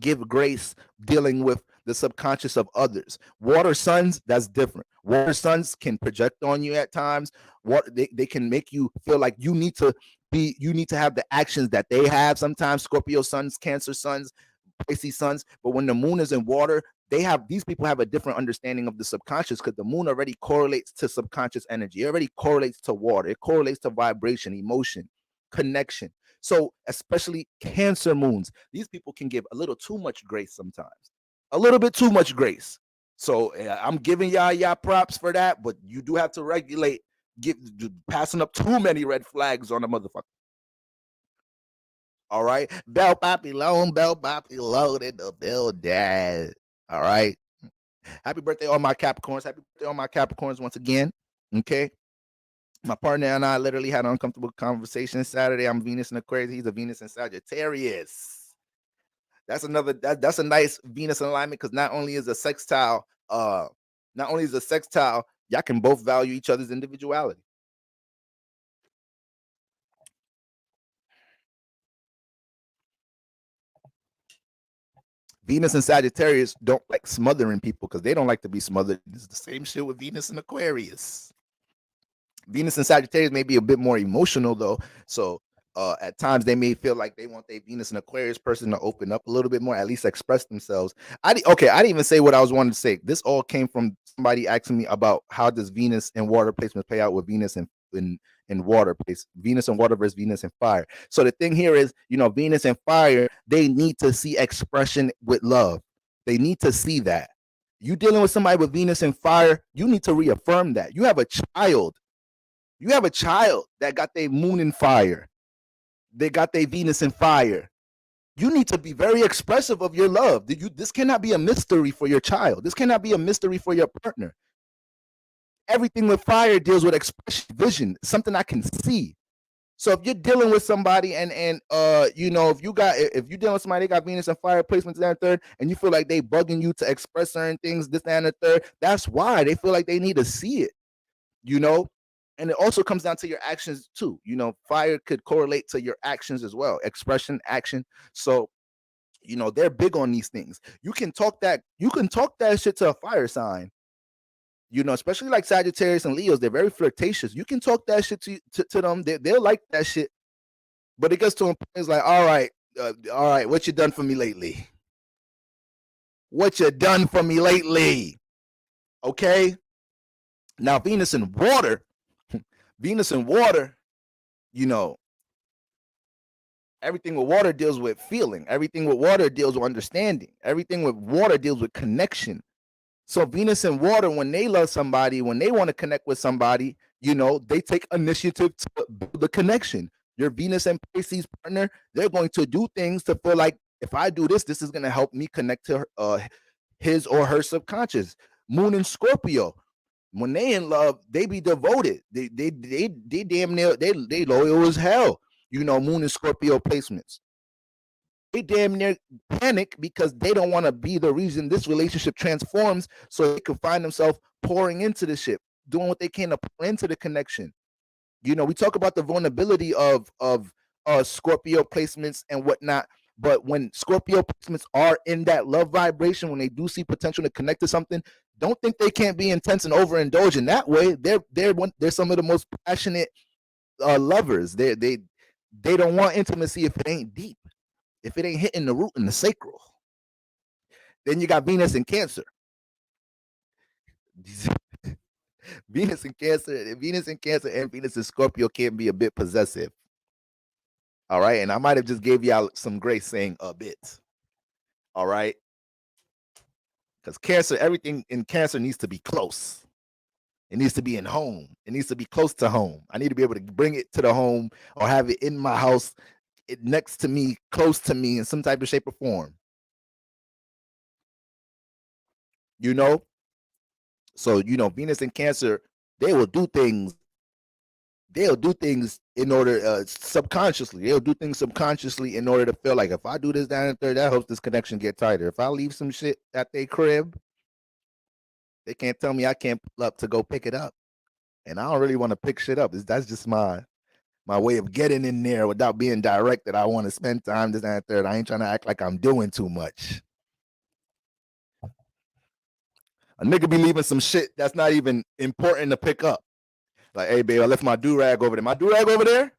give grace dealing with the subconscious of others. Water suns, that's different. Water suns can project on you at times. They can make you feel like you need to have the actions that they have. Sometimes Scorpio suns, Cancer suns, Pisces suns. But when the moon is in water, these people have a different understanding of the subconscious because the moon already correlates to subconscious energy. It already correlates to water. It correlates to vibration, emotion, connection. So especially Cancer moons, these people can give a little too much grace sometimes, a little bit too much grace. So I'm giving y'all props for that, but you do have to regulate, passing up too many red flags on a motherfucker. All right, Bell Poppy Loan in the building. All right, happy birthday all my Capricorns. Happy birthday all my Capricorns once again. Okay. My partner and I literally had an uncomfortable conversation Saturday. I'm Venus in Aquarius. He's a Venus in Sagittarius. That's a nice Venus alignment because not only is a sextile, y'all can both value each other's individuality. Venus and Sagittarius don't like smothering people because they don't like to be smothered. It's the same shit with Venus and Aquarius. Venus and Sagittarius may be a bit more emotional though, so at times they may feel like they want their Venus and Aquarius person to open up a little bit more, at least express themselves. I didn't even say what I was wanting to say. This all came from somebody asking me about how does Venus and water placement play out with Venus and in water place, Venus and water versus Venus and fire. So the thing here is, Venus and fire, they need to see expression with love. They need to see that. You dealing with somebody with Venus and fire, you need to reaffirm that. You have a child that got their moon in fire. They got their Venus in fire. You need to be very expressive of your love. This cannot be a mystery for your child. This cannot be a mystery for your partner. Everything with fire deals with expression, vision, something I can see. So if you're dealing with somebody and if you're dealing with somebody, they got Venus and fire placements, that and third, and you feel like they bugging you to express certain things, this, that, and the third, that's why they feel like they need to see it, And it also comes down to your actions too. Fire could correlate to your actions as well, expression, action. So, they're big on these things. You can talk that shit to a fire sign. Especially like Sagittarius and Leos, they're very flirtatious. You can talk that shit to them. They'll like that shit. But it gets to a point, it's like, all right, what you done for me lately? What you done for me lately? Okay. Now, Venus and water, everything with water deals with feeling. Everything with water deals with understanding. Everything with water deals with connection. So Venus and water, when they love somebody, when they want to connect with somebody, they take initiative to build the connection. Your Venus and Pisces partner, they're going to do things to feel like If I do this, this is gonna help me connect to his or her subconscious. Moon and Scorpio, when they in love, they be devoted. They damn near they loyal as hell. Moon and Scorpio placements. They damn near panic because they don't want to be the reason this relationship transforms, so they can find themselves pouring into the shit, doing what they can to pour into the connection. We talk about the vulnerability of Scorpio placements and whatnot, but when Scorpio placements are in that love vibration, when they do see potential to connect to something, don't think they can't be intense and overindulge in that way. They're some of the most passionate lovers. They don't want intimacy if it ain't deep, if it ain't hitting the root and the sacral. Then you got Venus in Cancer. Venus in Cancer and Venus in Scorpio can be a bit possessive. All right, and I might have just gave y'all some grace saying a bit. All right, because Cancer, everything in Cancer needs to be close. It needs to be in home. It needs to be close to home. I need to be able to bring it to the home or have it in my house, next to me, close to me in some type of shape or form. So Venus in Cancer, they will do things. They'll do things in order subconsciously. They'll do things subconsciously in order to feel like, if I do this down and third, that helps this connection get tighter. If I leave some shit at their crib, they can't tell me I can't pull up to go pick it up. And I don't really want to pick shit up. That's just my way of getting in there without being direct that I want to spend time this and third. I ain't trying to act like I'm doing too much. A nigga be leaving some shit that's not even important to pick up. Like, hey, babe, I left my do-rag over there. My do-rag over there?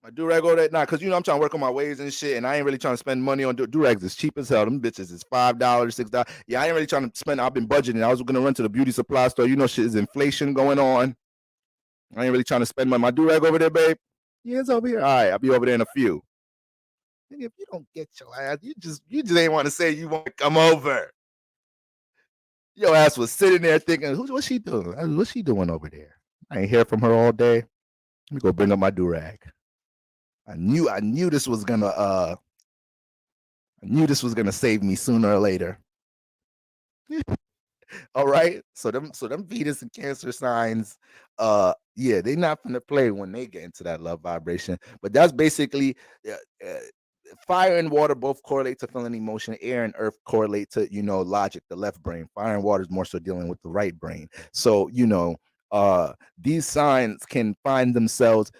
My do-rag over there? Nah, because, I'm trying to work on my ways and shit, and I ain't really trying to spend money on do-rags. It's cheap as hell. Them bitches is $5, $6. Yeah, I ain't really trying to spend. I've been budgeting. I was going to run to the beauty supply store. Shit is inflation going on. I ain't really trying to spend money. My do-rag over there, babe? Yeah, it's over here. All right, I'll be over there in a few. And if you don't get your ass, you just ain't want to say you want to come over. Your ass was sitting there thinking, what's she doing? What's she doing over there? I ain't hear from her all day. Let me go bring up my do-rag. I knew this was gonna save me sooner or later. All right. So them Venus and Cancer signs, yeah, they not gonna play when they get into that love vibration. But that's basically fire and water both correlate to feeling emotion. Air and earth correlate to logic, the left brain. Fire and water is more so dealing with the right brain. So these signs can find themselves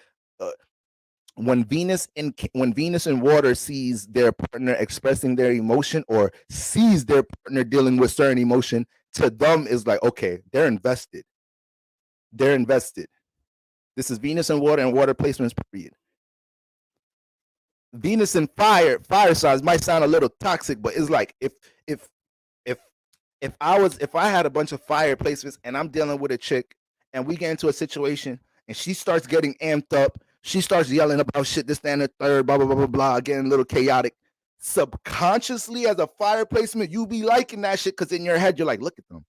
when Venus and water sees their partner expressing their emotion or sees their partner dealing with certain emotion, to them is like, okay, they're invested. This is Venus and water placements, period. Venus and fire signs might sound a little toxic, but it's like if I had a bunch of fire placements and I'm dealing with a chick and we get into a situation and she starts getting amped up, she starts yelling about shit, this, that, and the third, blah, blah, blah, blah, blah, getting a little chaotic. Subconsciously, as a fire placement, you be liking that shit because in your head, you're like, look at them.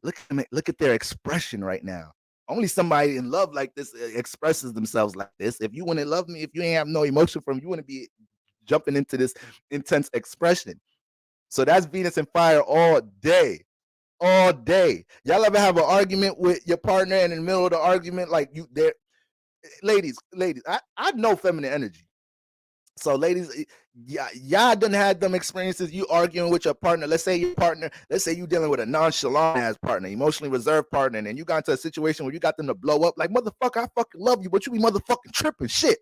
Look at their expression right now. Only somebody in love like this expresses themselves like this. If you want to love me, if you ain't have no emotion from me, you want to be jumping into this intense expression. So that's Venus and fire all day. Y'all ever have an argument with your partner and in the middle of the argument, like ladies, I know feminine energy. So ladies, y'all done had them experiences, you arguing with your partner. Let's say you dealing with a nonchalant ass partner, emotionally reserved partner, and then you got into a situation where you got them to blow up like, motherfucker, I fucking love you, but you be motherfucking tripping shit.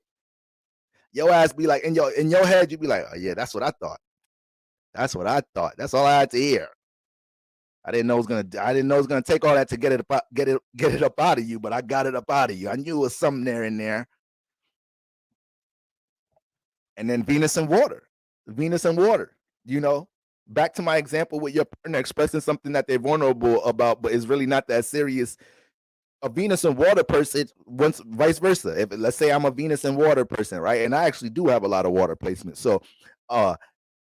Your ass be like, in your head, you be like, oh yeah, that's what I thought. That's all I had to hear. I didn't know it was gonna take all that to get it up out of you, but I got it up out of you. I knew it was something there in there. And then Venus and water, back to my example with your partner expressing something that they're vulnerable about, but is really not that serious. A Venus and water person, once vice versa. If let's say I'm a Venus and water person, right? And I actually do have a lot of water placement. So,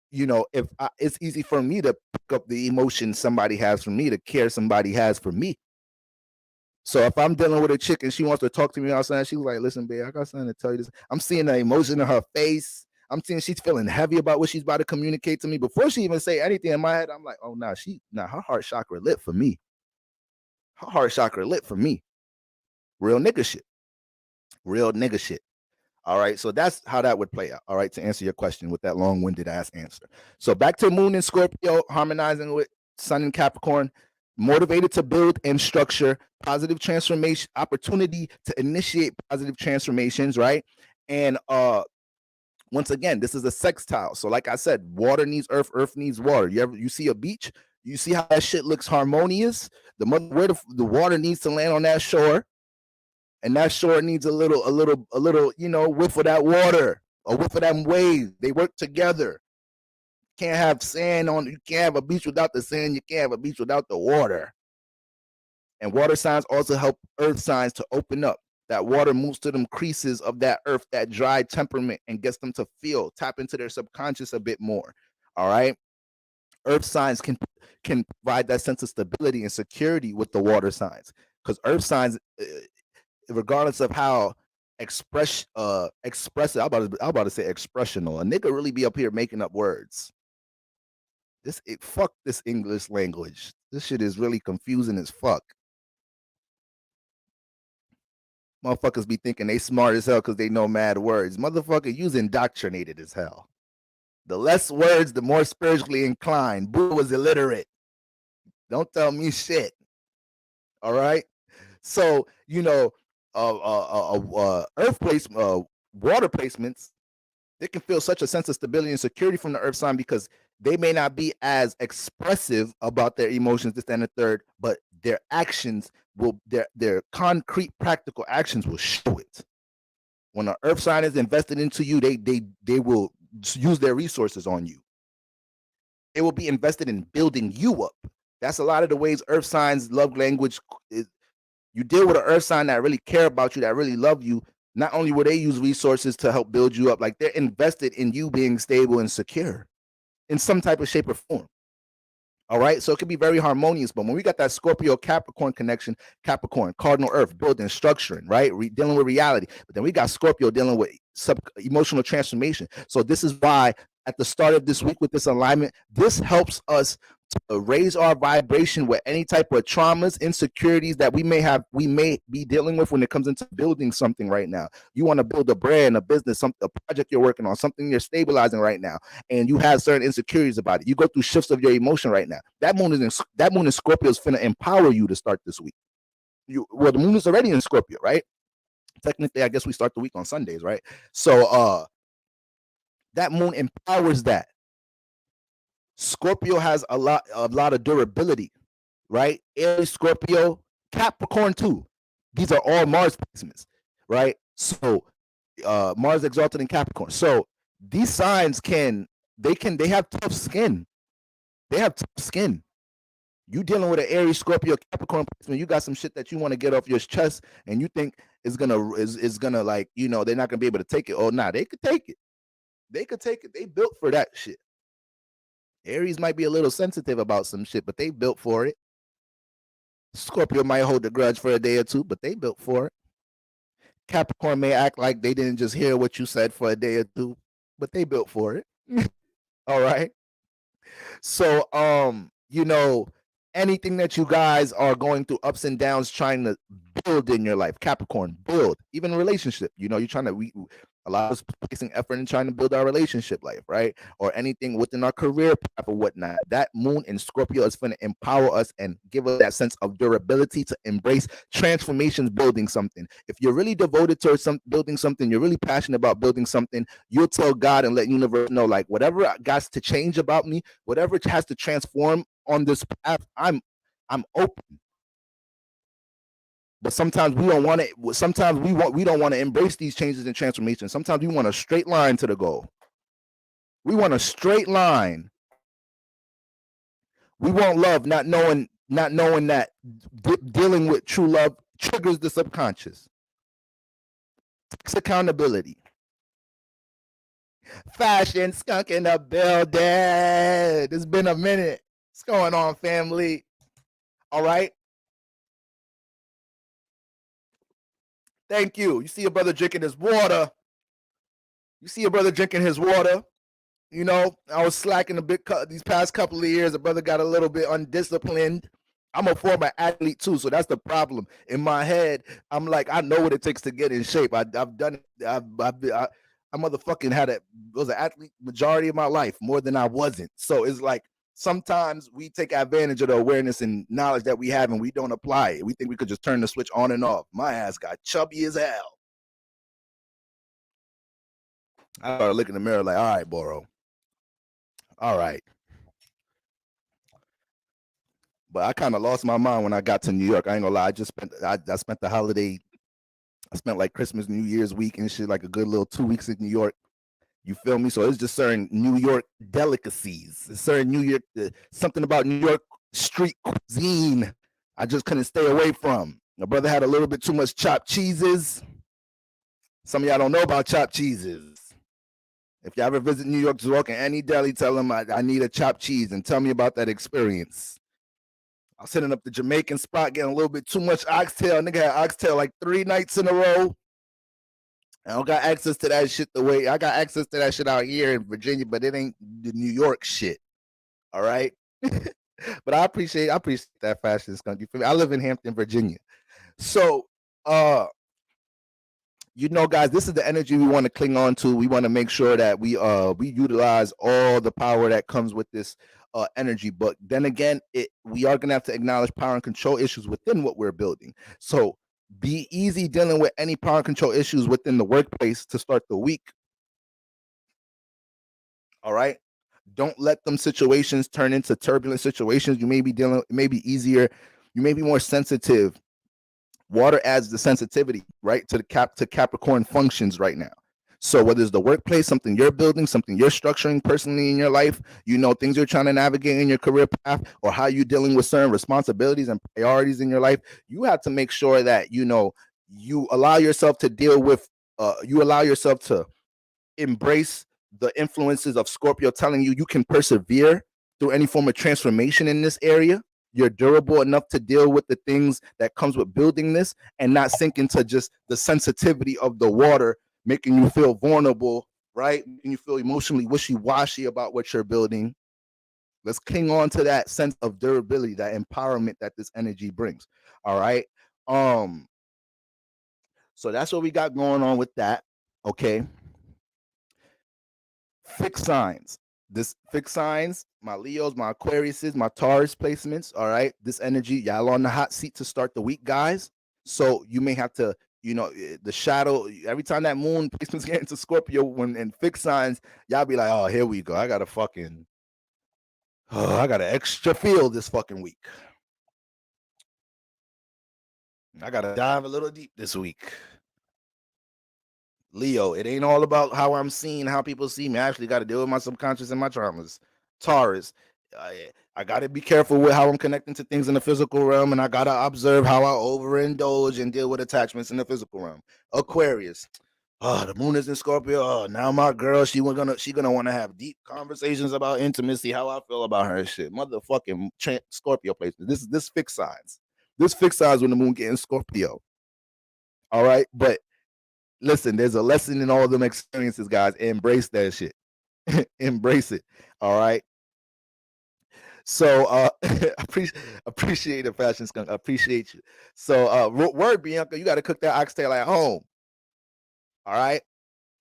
it's easy for me to pick up the emotion somebody has for me, the care somebody has for me. So if I'm dealing with a chick and she wants to talk to me outside, she's like, listen, babe, I got something to tell you this. I'm seeing the emotion in her face. I'm seeing she's feeling heavy about what she's about to communicate to me. Before she even say anything in my head, I'm like, oh, her heart chakra lit for me. Her heart chakra lit for me. Real nigga shit. Real nigga shit. All right. So that's how that would play out. All right. To answer your question with that long winded ass answer. So back to Moon and Scorpio, harmonizing with Sun and Capricorn, motivated to build and structure positive transformation, opportunity to initiate positive transformations. Right. And once again, this is a sextile. So like I said, water needs earth, earth needs water. You see a beach, you see how that shit looks harmonious. Where the water needs to land on that shore. And that shore needs a little, whiff of that water, a whiff of that wave. They work together. Can't have sand on. You can't have a beach without the sand. You can't have a beach without the water. And water signs also help earth signs to open up. That water moves to them creases of that earth, that dry temperament, and gets them to tap into their subconscious a bit more. All right. Earth signs can provide that sense of stability and security with the water signs, because earth signs, regardless of how expressive, I'm about to say expressional. A nigga really be up here making up words. Fuck this English language. This shit is really confusing as fuck. Motherfuckers be thinking they smart as hell because they know mad words. Motherfucker, you's indoctrinated as hell. The less words, the more spiritually inclined. Buddha was illiterate. Don't tell me shit. All right. So earth water placements, they can feel such a sense of stability and security from the earth sign because they may not be as expressive about their emotions, this and the third, but their actions will, their concrete, practical actions will show it. When an earth sign is invested into you, they will use their resources on you. It will be invested in building you up. That's a lot of the ways earth signs love language. You deal with an earth sign that really care about you, that really love you. Not only will they use resources to help build you up, like they're invested in you being stable and secure in some type of shape or form. All right. So it can be very harmonious. But when we got that Scorpio Capricorn connection, Capricorn, cardinal earth, building, structuring, right? Dealing with reality. But then we got Scorpio dealing with emotional transformation. So this is why at the start of this week with this alignment, this helps us to raise our vibration with any type of traumas, insecurities that we may be dealing with when it comes into building something right now. You want to build a brand, a business, a project you're working on, something you're stabilizing right now, and you have certain insecurities about it. You go through shifts of your emotion right now. That moon in Scorpio is finna empower you to start this week. The moon is already in Scorpio, right? Technically, I guess we start the week on Sundays, right? So that moon empowers that. Scorpio has a lot of durability, right? Aries, Scorpio, Capricorn too. These are all Mars placements, right? So Mars exalted in Capricorn. So these signs they have tough skin. They have tough skin. You dealing with an Aries, Scorpio, Capricorn placement, you got some shit that you want to get off your chest, and you think is gonna like, they're not gonna be able to take it. Oh, nah, they could take it. They could take it. They built for that shit. Aries might be a little sensitive about some shit, but they built for it. Scorpio might hold a grudge for a day or two, but they built for it. Capricorn may act like they didn't just hear what you said for a day or two, but they built for it. All right. So, anything that you guys are going through ups and downs trying to build in your life, Capricorn, build, even a relationship, you're trying to, a lot of us placing effort in trying to build our relationship life, right? Or anything within our career path or whatnot. That moon in Scorpio is going to empower us and give us that sense of durability to embrace transformations, building something. If you're really devoted to building something, you're really passionate about building something, you'll tell God and let universe know, like, whatever got to change about me, whatever has to transform on this path, I'm open. But sometimes we don't want to. Sometimes we don't want to embrace these changes and transformations. Sometimes we want a straight line to the goal. We want a straight line. We want love, not knowing that dealing with true love triggers the subconscious. Takes accountability. Fashion skunk in the building. It's been a minute. What's going on, family? All right. Thank you. You see your brother drinking his water. You see a brother drinking his water. You know, I was slacking a bit these past couple of years. A brother got a little bit undisciplined. I'm a former athlete too, so that's the problem. In my head, I'm like, I know what it takes to get in shape. I've done it. I motherfucking had a was an athlete majority of my life, more than I wasn't. So it's like sometimes we take advantage of the awareness and knowledge that we have, and we don't apply it. We think we could just turn the switch on and off. My ass got chubby as hell. I started looking in the mirror like, all right, Boro. All right. But I kind of lost my mind when I got to New York. I ain't gonna lie. I spent the holiday. I spent like Christmas, New Year's week and shit, like a good little 2 weeks in New York. You feel me? So it's just certain New York delicacies, certain New York, something about New York street cuisine I just couldn't stay away from. My brother had a little bit too much chopped cheeses. Some of y'all don't know about chopped cheeses. If you ever visit New York, just walk in any deli, tell them I need a chopped cheese and tell me about that experience. I was hitting up the Jamaican spot, getting a little bit too much oxtail. Nigga had oxtail like 3 nights in a row. I don't got access to that shit the way I got access to that shit out here in Virginia, but it ain't the New York shit. All right. But I appreciate that fashion skunk. You feel me? I live in Hampton, Virginia. So you know, guys, this is the energy we want to cling on to. We want to make sure that we utilize all the power that comes with this energy. But then again, we are gonna have to acknowledge power and control issues within what we're building. So be easy dealing with any power and control issues within the workplace to start the week. All right. Don't let them situations turn into turbulent situations. You may be dealing, it may be easier, you may be more sensitive. Water adds the sensitivity, right, to Capricorn functions right now. So whether it's the workplace, something you're building, something you're structuring personally in your life, you know, things you're trying to navigate in your career path, or how you're dealing with certain responsibilities and priorities in your life, you have to make sure that, you know, you allow yourself to deal with, you allow yourself to embrace the influences of Scorpio telling you can persevere through any form of transformation in this area. You're durable enough to deal with the things that comes with building this and not sink into just the sensitivity of the water, making you feel vulnerable, right? Making you feel emotionally wishy-washy about what you're building. Let's cling on to that sense of durability, that empowerment that this energy brings. All right. So that's what we got going on with that. Okay. Fixed signs. This fixed signs, my Leos, my Aquariuses, my Taurus placements. All right. This energy, y'all on the hot seat to start the week, guys. So you may have to, you know, the shadow, every time that moon placements get into Scorpio when in fixed signs, y'all be like, oh, here we go. I got an extra feel this fucking week. I got to dive a little deep this week. Leo, it ain't all about how I'm seen, how people see me. I actually got to deal with my subconscious and my traumas. Taurus, I got to be careful with how I'm connecting to things in the physical realm, and I got to observe how I overindulge and deal with attachments in the physical realm. Aquarius, oh, the moon is in Scorpio. Oh, now my girl, she gonna want to have deep conversations about intimacy, how I feel about her and shit. Motherfucking Scorpio placement. This fixed signs. This fixed signs when the moon get in Scorpio. All right, but listen, there's a lesson in all of them experiences, guys. Embrace that shit. Embrace it. All right. So appreciate the fashion skunk. I appreciate you. So word Bianca, you gotta cook that oxtail at home. All right.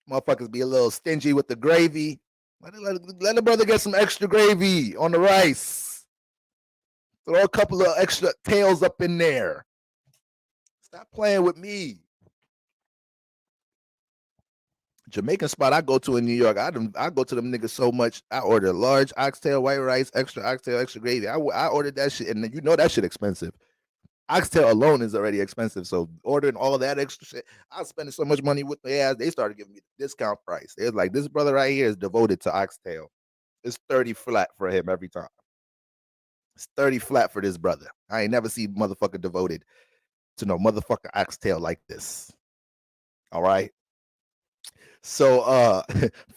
Motherfuckers be a little stingy with the gravy. Let the brother get some extra gravy on the rice. Throw a couple of extra tails up in there. Stop playing with me. Jamaican spot I go to in New York, I go to them niggas so much. I order large oxtail, white rice, extra oxtail, extra gravy. I ordered that shit, and you know that shit expensive. Oxtail alone is already expensive, so ordering all that extra shit, I was spending so much money with the ass. They started giving me the discount price. They was like, this brother right here is devoted to oxtail. It's 30 flat for him every time. It's 30 flat for this brother. I ain't never seen motherfucker devoted to no motherfucker oxtail like this. All right. So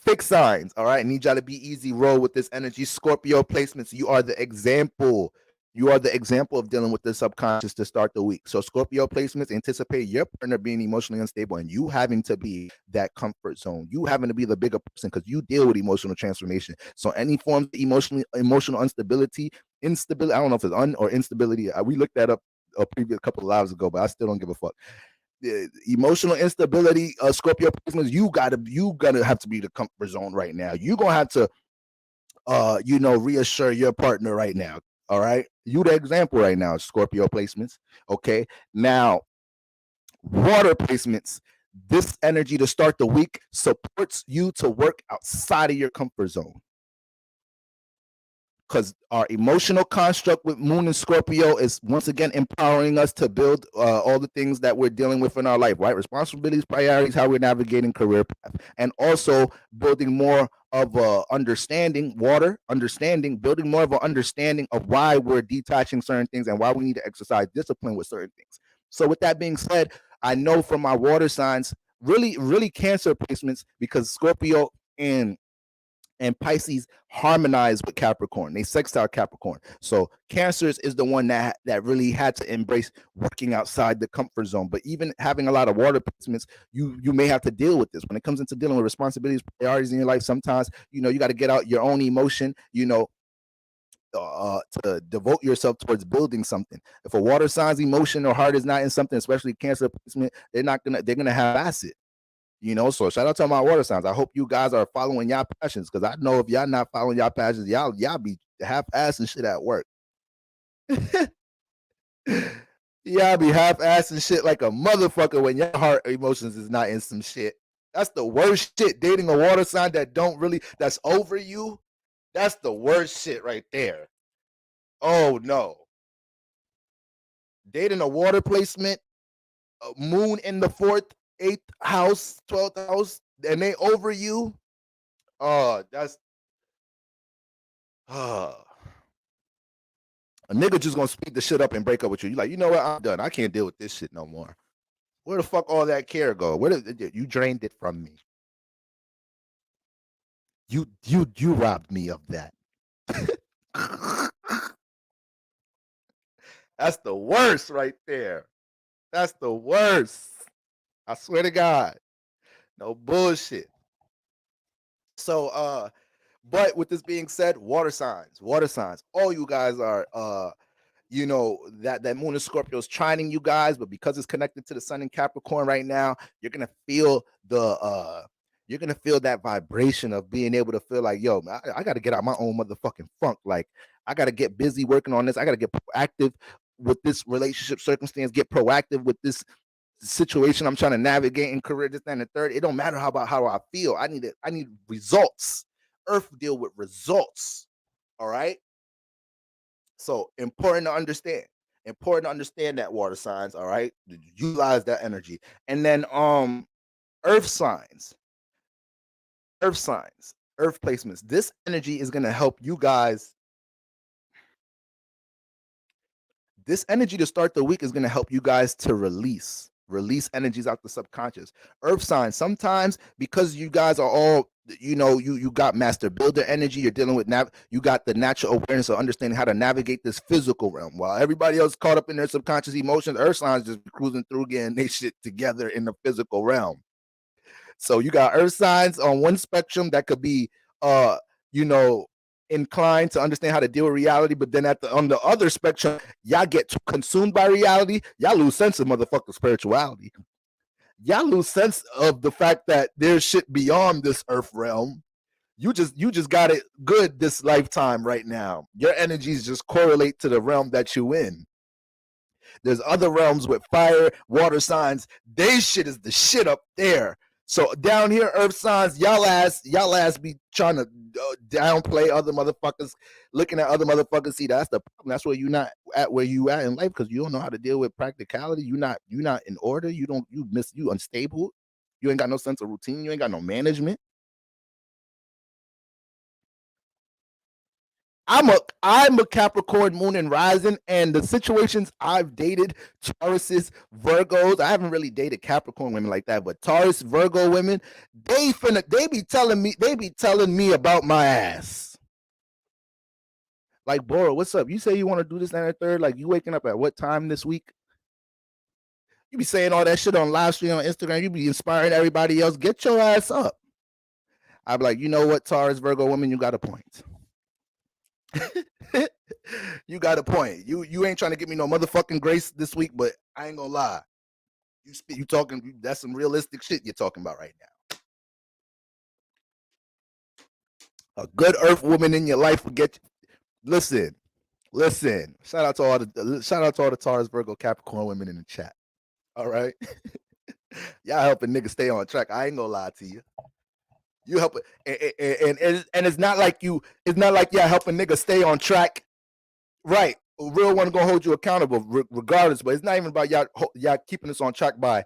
fixed signs, all right. I need y'all to be easy, roll with this energy. Scorpio placements, you are the example. You are the example of dealing with the subconscious to start the week. So Scorpio placements anticipate your partner being emotionally unstable and you having to be that comfort zone. You having to be the bigger person because you deal with emotional transformation. So any forms of emotional instability, I don't know if it's or instability. We looked that up a previous couple of lives ago, but I still don't give a fuck. The emotional instability, Scorpio placements, you gotta have to be the comfort zone right now. You're gonna have to reassure your partner right now. All right. You the example right now, Scorpio placements. Okay. Now, water placements. This energy to start the week supports you to work outside of your comfort zone. Because our emotional construct with Moon and Scorpio is once again empowering us to build all the things that we're dealing with in our life, right? Responsibilities, priorities, how we're navigating career path, and also building more of a understanding, building more of an understanding of why we're detaching certain things and why we need to exercise discipline with certain things. So with that being said, I know from my water signs, really Cancer placements, because Scorpio and Pisces harmonize with Capricorn. They sextile Capricorn. So Cancers is the one that really had to embrace working outside the comfort zone. But even having a lot of water placements, you may have to deal with this when it comes into dealing with responsibilities, priorities in your life. Sometimes you got to get out your own emotion. To devote yourself towards building something. If a water sign's emotion or heart is not in something, especially Cancer placement, they're gonna have acid. So shout out to my water signs. I hope you guys are following y'all passions, because I know if y'all not following y'all passions, y'all be half-ass and shit at work. Y'all be half-ass and shit like a motherfucker when your heart emotions is not in some shit. That's the worst shit. Dating a water sign that's over you. That's the worst shit right there. Oh no. Dating a water placement, Moon in the 4th, 8th house, 12th house, and they over you. That's a nigga just gonna speed the shit up and break up with you. You like, you know what? I'm done. I can't deal with this shit no more. Where the fuck all that care go? Where did you drained it from me? You robbed me of that. That's the worst right there. That's the worst. I swear to God. No bullshit. So but with this being said, water signs. All you guys are that Moon and Scorpio is trining you guys, but because it's connected to the Sun in Capricorn right now, you're gonna feel that vibration of being able to feel like, yo, I got to get out my own motherfucking funk. Like, I got to get busy working on this. I got to get proactive with this relationship circumstance. Get proactive with this situation I'm trying to navigate in career, this, that, and the third. It don't matter how I feel. I need results. Earth deal with results. All right. So important to understand. Important to understand that, water signs. All right. Utilize that energy. And then earth signs. Earth placements. This energy is gonna help you guys. This energy to start the week is gonna help you guys to release energies out the subconscious. Earth signs, sometimes because you guys are all, you got master builder energy, you're dealing with you got the natural awareness of understanding how to navigate this physical realm, while everybody else caught up in their subconscious emotions. Earth signs just cruising through, getting they shit together in the physical realm. So you got earth signs on one spectrum that could be you know inclined to understand how to deal with reality, but then on the other spectrum, y'all get too consumed by reality, y'all lose sense of motherfucking spirituality. Y'all lose sense of the fact that there's shit beyond this earth realm. You just got it good this lifetime right now. Your energies just correlate to the realm that you in. There's other realms with fire, water signs. They shit is the shit up there. So down here, earth signs, y'all ass be trying to downplay other motherfuckers, looking at other motherfuckers. See, that's the problem. That's where you not at where you at in life, because you don't know how to deal with practicality. You not in order. You unstable. You ain't got no sense of routine. You ain't got no management. I'm a Capricorn moon and rising, and the situations I've dated, Tauruses, Virgos. I haven't really dated Capricorn women like that, but Taurus, Virgo women, they be telling me about my ass. Like, Bora, what's up? You say you want to do this and the third. Like, you waking up at what time this week? You be saying all that shit on live stream on Instagram. You be inspiring everybody else. Get your ass up. I be like, you know what, Taurus, Virgo women, you got a point. You got a point. You ain't trying to give me no motherfucking grace this week, but I ain't gonna lie. You talking, that's some realistic shit you're talking about right now. A good earth woman in your life will get you. Listen. Shout out to all the Taurus, Virgo, Capricorn women in the chat. All right. Y'all helping niggas stay on track. I ain't gonna lie to you. You help it, and it's not like y'all helping niggas stay on track. Right. A real one gonna hold you accountable regardless, but it's not even about y'all keeping us on track by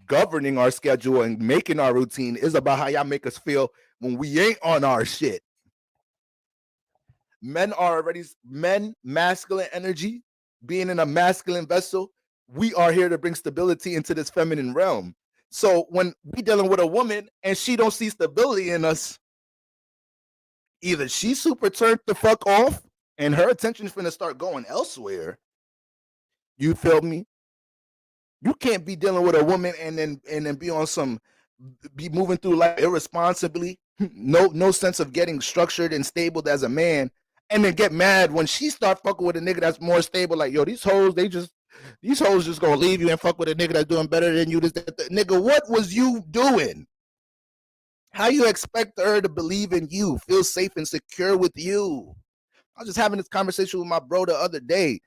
governing our schedule and making our routine. It's about how y'all make us feel when we ain't on our shit. Men, masculine energy, being in a masculine vessel, we are here to bring stability into this feminine realm. So when we dealing with a woman and she don't see stability in us, either she super turned the fuck off and her attention is gonna start going elsewhere. You feel me? You can't be dealing with a woman and then be moving through life irresponsibly, no sense of getting structured and stable as a man, and then get mad when she start fucking with a nigga that's more stable. Like, yo, these hoes just gonna leave you and fuck with a nigga that's doing better than you. Nigga, what was you doing? How you expect her to believe in you, feel safe and secure with you? I was just having this conversation with my bro the other day.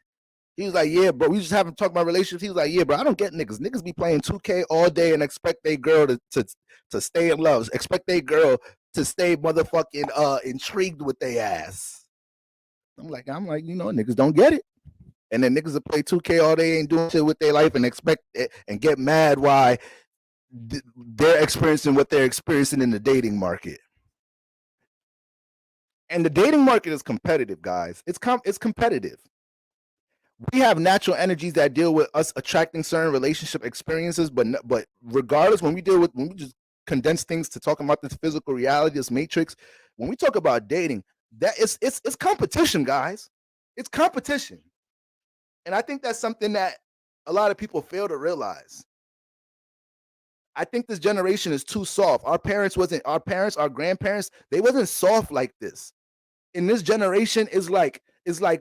He was like, yeah, bro, we just haven't talked about relationships. He was like, yeah, bro, I don't get niggas. Niggas be playing 2K all day and expect they girl to stay in love. Expect they girl to stay motherfucking intrigued with their ass. I'm like, you know, niggas don't get it. And then niggas that play 2K all day ain't doing shit with their life and expect it and get mad why they're experiencing what they're experiencing in the dating market. And the dating market is competitive, guys. It's competitive. We have natural energies that deal with us attracting certain relationship experiences, but regardless, when we just condense things to talk about this physical reality, this matrix, when we talk about dating, that it's competition, guys. It's competition. And I think that's something that a lot of people fail to realize. I think this generation is too soft. Our grandparents, they wasn't soft like this. In this generation, is like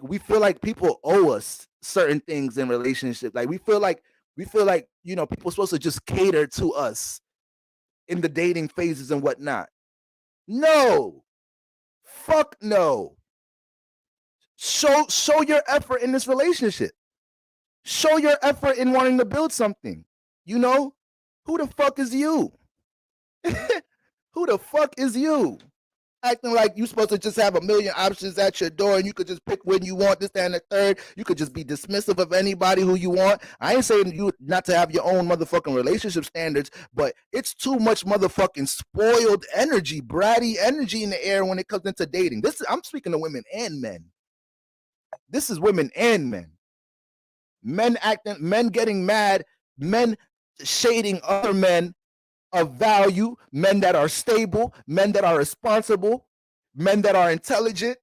we feel like people owe us certain things in relationships. Like we feel like you know, people are supposed to just cater to us in the dating phases and whatnot. No, fuck no. Show your effort in this relationship. Show your effort in wanting to build something. You know, who the fuck is you? Who the fuck is you? Acting like you're supposed to just have a million options at your door and you could just pick when you want this, that, and the third. You could just be dismissive of anybody who you want. I ain't saying you not to have your own motherfucking relationship standards, but it's too much motherfucking spoiled energy, bratty energy in the air when it comes into dating. I'm speaking to women and men. This is women and men. Men getting mad, men shading other men of value, men that are stable, men that are responsible, men that are intelligent,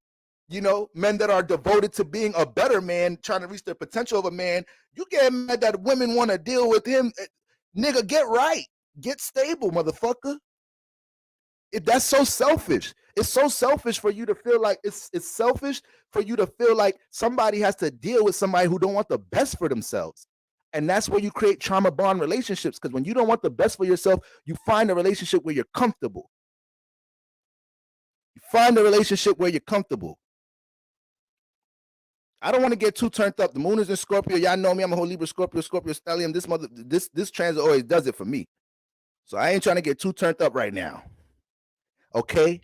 you know, men that are devoted to being a better man, trying to reach the potential of a man. You get mad that women want to deal with him. Nigga, get right. Get stable, motherfucker. That's so selfish. It's so selfish for you to feel like it's selfish for you to feel like somebody has to deal with somebody who don't want the best for themselves. And that's where you create trauma bond relationships, because when you don't want the best for yourself, you find a relationship where you're comfortable. You find a relationship where you're comfortable. I don't want to get too turned up. The moon is in Scorpio. Y'all know me. I'm a whole Libra, Scorpio stellium. This transit always does it for me. So I ain't trying to get too turned up right now. Okay?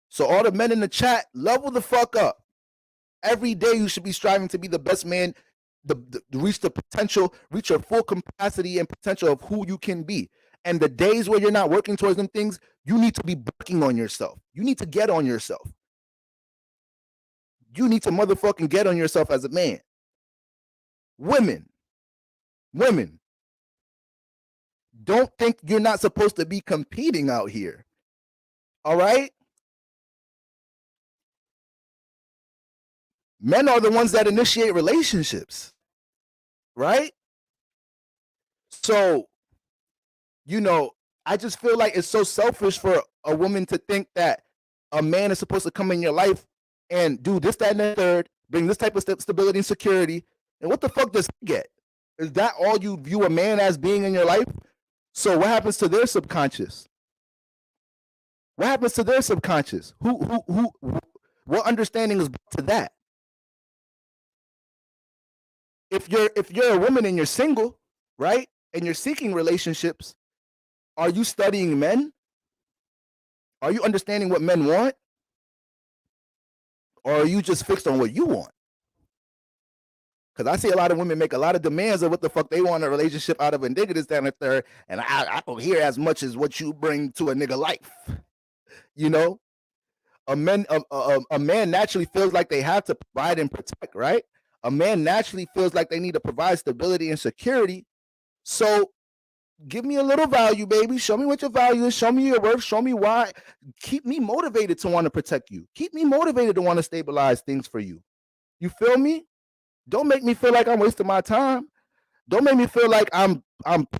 So all the men in the chat, level the fuck up. Every day you should be striving to be the best man, reach the potential, reach your full capacity and potential of who you can be. And the days where you're not working towards them things, you need to be working on yourself. You need to get on yourself. You need to motherfucking get on yourself as a man. Women, don't think you're not supposed to be competing out here. All right? Men are the ones that initiate relationships, right? So, you know, I just feel like it's so selfish for a woman to think that a man is supposed to come in your life and do this, that, and the third, bring this type of stability and security. And what the fuck does he get? Is that all you view a man as being in your life? So what happens to their subconscious? What happens to their subconscious? What understanding is to that? If you're a woman and you're single, right, and you're seeking relationships, are you studying men? Are you understanding what men want? Or are you just fixed on what you want? Because I see a lot of women make a lot of demands of what the fuck they want in a relationship out of a nigga this, that, and the third, and I don't hear as much as what you bring to a nigga life. You know, a man naturally feels like they have to provide and protect, right? A man naturally feels like they need to provide stability and security. So give me a little value, baby. Show me what your value is. Show me your worth. Show me why. Keep me motivated to want to protect you. Keep me motivated to want to stabilize things for you. You feel me? Don't make me feel like I'm wasting my time. Don't make me feel like I'm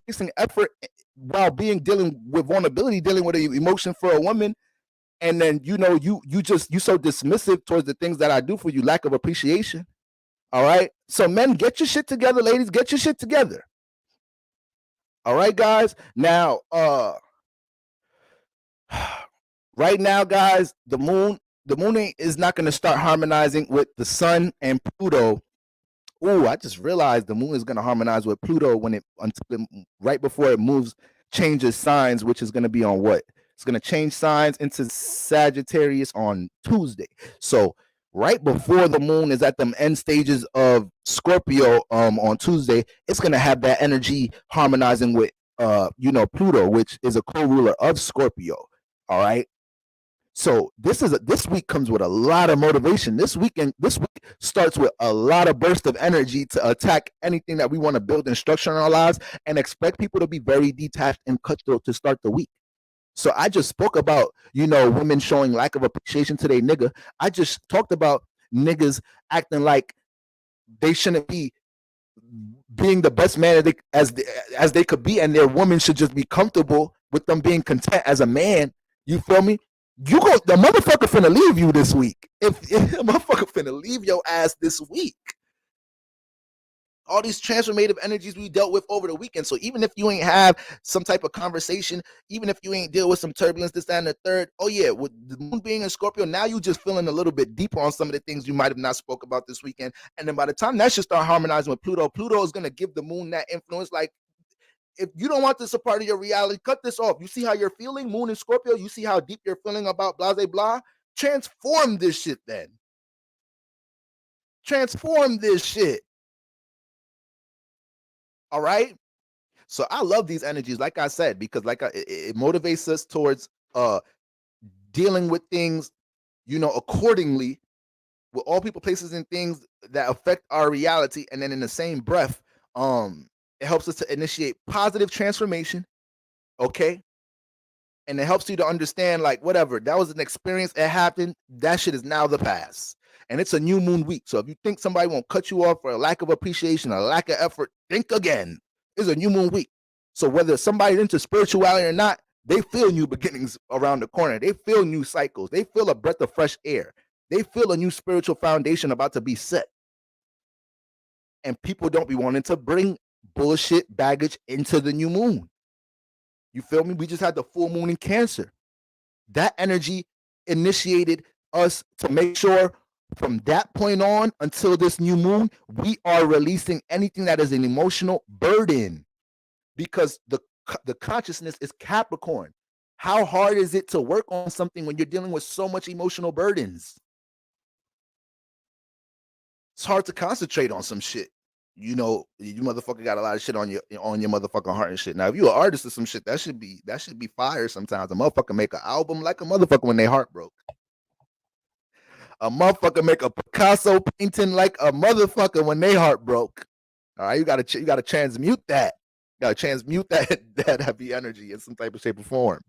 placing effort while dealing with vulnerability, dealing with an emotion for a woman, and then you so dismissive towards the things that I do for you, lack of appreciation. All right. So men, get your shit together, ladies. Get your shit together. All right, guys. Now, right now, guys, the moon is not going to start harmonizing with the sun and Pluto. Oh, I just realized the moon is going to harmonize with Pluto right before it changes signs, which is going to be on what? It's going to change signs into Sagittarius on Tuesday. So right before the moon is at the end stages of Scorpio on Tuesday, it's going to have that energy harmonizing with Pluto, which is a co-ruler of Scorpio. All right. So this week comes with a lot of motivation. This week starts with a lot of burst of energy to attack anything that we want to build and structure in our lives, and expect people to be very detached and cutthroat to start the week. So I just spoke about, women showing lack of appreciation to their nigga. I just talked about niggas acting like they shouldn't be being the best man as they could be, and their woman should just be comfortable with them being content as a man. You feel me? The motherfucker finna leave you this week. If the motherfucker finna leave your ass this week. All these transformative energies we dealt with over the weekend. So even if you ain't have some type of conversation, even if you ain't deal with some turbulence, this, that, and the third, oh yeah, with the moon being in Scorpio, now you just feeling a little bit deeper on some of the things you might have not spoke about this weekend. And then by the time that should start harmonizing with Pluto is going to give the moon that influence. Like, if you don't want this a part of your reality, cut this off. You see how you're feeling, moon in Scorpio? You see how deep you're feeling about blah, blah, blah? Transform this shit then. Transform this shit. All right? So I love these energies, like I said, because it motivates us towards dealing with things, accordingly, with all people, places, and things that affect our reality. And then in the same breath, it helps us to initiate positive transformation, okay? And it helps you to understand, like, whatever, that was an experience, it happened, that shit is now the past. And it's a new moon week. So if you think somebody won't cut you off for a lack of appreciation, a lack of effort, think again. It's a new moon week. So whether somebody's into spirituality or not, they feel new beginnings around the corner. They feel new cycles. They feel a breath of fresh air. They feel a new spiritual foundation about to be set. And people don't be wanting to bring bullshit baggage into the new moon. You feel me? We just had the full moon in Cancer. That energy initiated us to make sure from that point on until this new moon, we are releasing anything that is an emotional burden, because the consciousness is Capricorn. How hard is it to work on something when you're dealing with so much emotional burdens? It's hard to concentrate on some shit. You motherfucker got a lot of shit on your motherfucking heart and shit. Now, if you an artist or some shit, that should be fire sometimes. A motherfucker make an album like a motherfucker when they heart broke. A motherfucker make a Picasso painting like a motherfucker when they heart broke. All right, you gotta transmute that. You gotta transmute that heavy energy in some type of shape or form.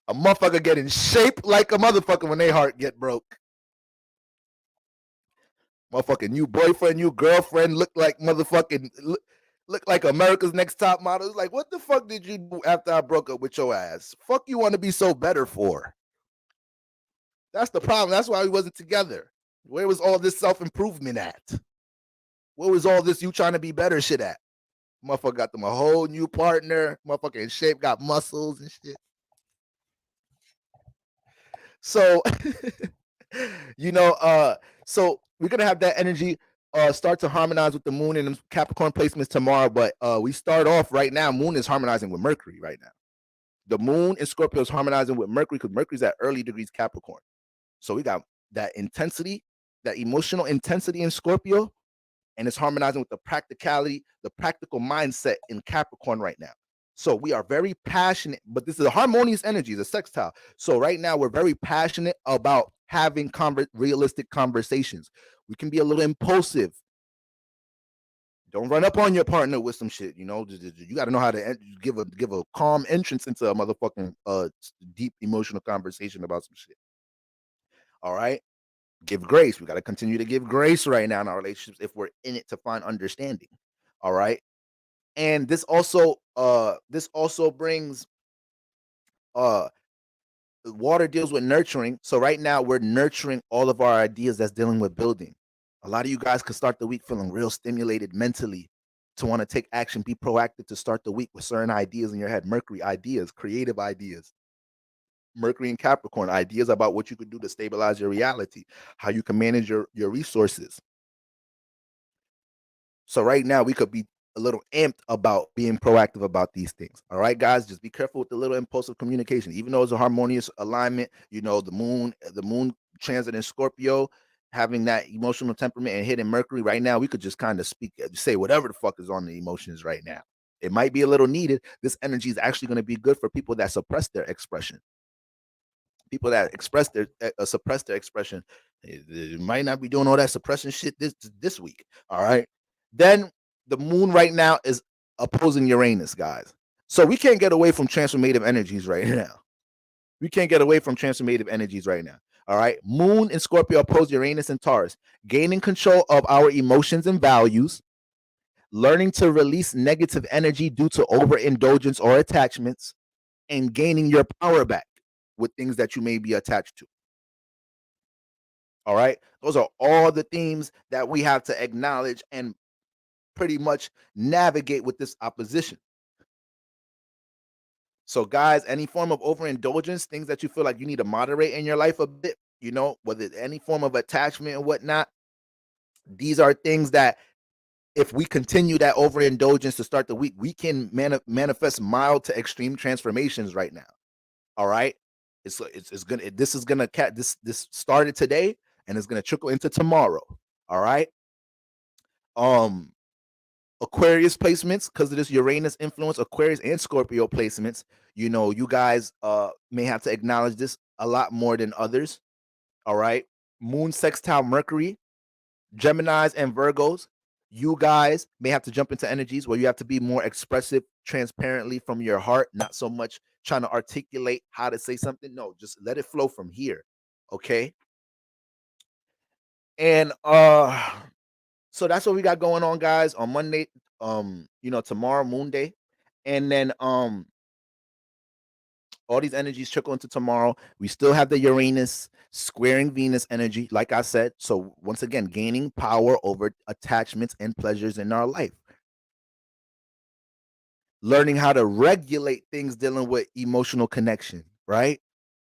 A motherfucker get in shape like a motherfucker when they heart get broke. Motherfucking new boyfriend, new girlfriend look like motherfucking look like America's Next Top Model. It's like, what the fuck did you do after I broke up with your ass? Fuck you want to be so better for? That's the problem. That's why we wasn't together. Where was all this self-improvement at? Where was all this you trying to be better shit at? Motherfucker got them a whole new partner. Motherfucker in shape, got muscles and shit. So, so we're gonna have that energy start to harmonize with the moon and Capricorn placements tomorrow. But we start off right now. Moon is harmonizing with Mercury right now. The moon in Scorpio is harmonizing with Mercury because Mercury's at early degrees Capricorn. So we got that intensity, that emotional intensity in Scorpio, and it's harmonizing with the practicality, the practical mindset in Capricorn right now. So we are very passionate, but this is a harmonious energy, it's a sextile. So right now we're very passionate about having realistic conversations. We can be a little impulsive. Don't run up on your partner with some shit. You got to know how to give a calm entrance into a motherfucking deep emotional conversation about some shit. All right. Give grace. We got to continue to give grace right now in our relationships if we're in it to find understanding. All right. And this also brings water deals with nurturing. So right now we're nurturing all of our ideas that's dealing with building. A lot of you guys could start the week feeling real stimulated mentally to want to take action, be proactive to start the week with certain ideas in your head. Mercury ideas, creative ideas. Mercury and Capricorn, ideas about what you could do to stabilize your reality, how you can manage your resources. So right now we could be a little amped about being proactive about these things. All right, guys, just be careful with the little impulsive communication. Even though it's a harmonious alignment, the moon transit in Scorpio, having that emotional temperament and hitting Mercury right now, we could just kind of say whatever the fuck is on the emotions right now. It might be a little needed. This energy is actually going to be good for people that suppress their expression. People that suppress their expression, they might not be doing all that suppression shit this week. All right. Then the moon right now is opposing Uranus, guys. So we can't get away from transformative energies right now. We can't get away from transformative energies right now. All right. Moon in Scorpio oppose Uranus and Taurus, gaining control of our emotions and values, learning to release negative energy due to overindulgence or attachments, and gaining your power back with things that you may be attached to. All right. Those are all the themes that we have to acknowledge and pretty much navigate with this opposition. So, guys, any form of overindulgence, things that you feel like you need to moderate in your life a bit, whether it's any form of attachment and whatnot, these are things that if we continue that overindulgence to start the week, we can manifest mild to extreme transformations right now. All right. This started today and it's gonna trickle into tomorrow. All right. Aquarius placements, because of this Uranus influence, Aquarius and Scorpio placements, you guys may have to acknowledge this a lot more than others. All right. Moon sextile Mercury, Geminis and Virgos, you guys may have to jump into energies where you have to be more expressive transparently from your heart, not so much trying to articulate how to say something. No, just let it flow from here. Okay. And so that's what we got going on, guys, on Monday, tomorrow, Moon Day. And then all these energies trickle into tomorrow. We still have the Uranus squaring Venus energy, like I said. So once again, gaining power over attachments and pleasures in our life. Learning how to regulate things dealing with emotional connection, right?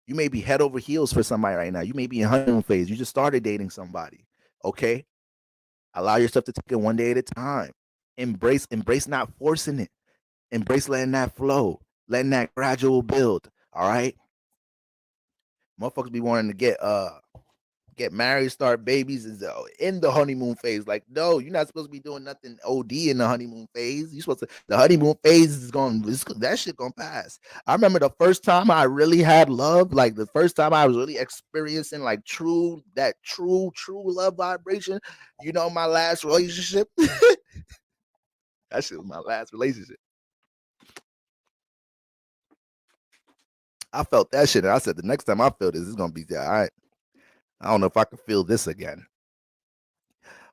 You may be head over heels for somebody right now. You may be in honeymoon phase. You just started dating somebody. Okay. Allow yourself to take it one day at a time. Embrace not forcing it. Embrace letting that flow, letting that gradual build. All right. Motherfuckers be wanting to get married, start babies is in the honeymoon phase. Like, no, you're not supposed to be doing nothing OD in the honeymoon phase. You're supposed to, the honeymoon phase is that shit gonna pass. I remember the first time I really had love, like the first time I was really experiencing like true love vibration, my last relationship. That shit was my last relationship. I felt that shit and I said the next time I feel this, it's gonna be all right. I don't know if I can feel this again.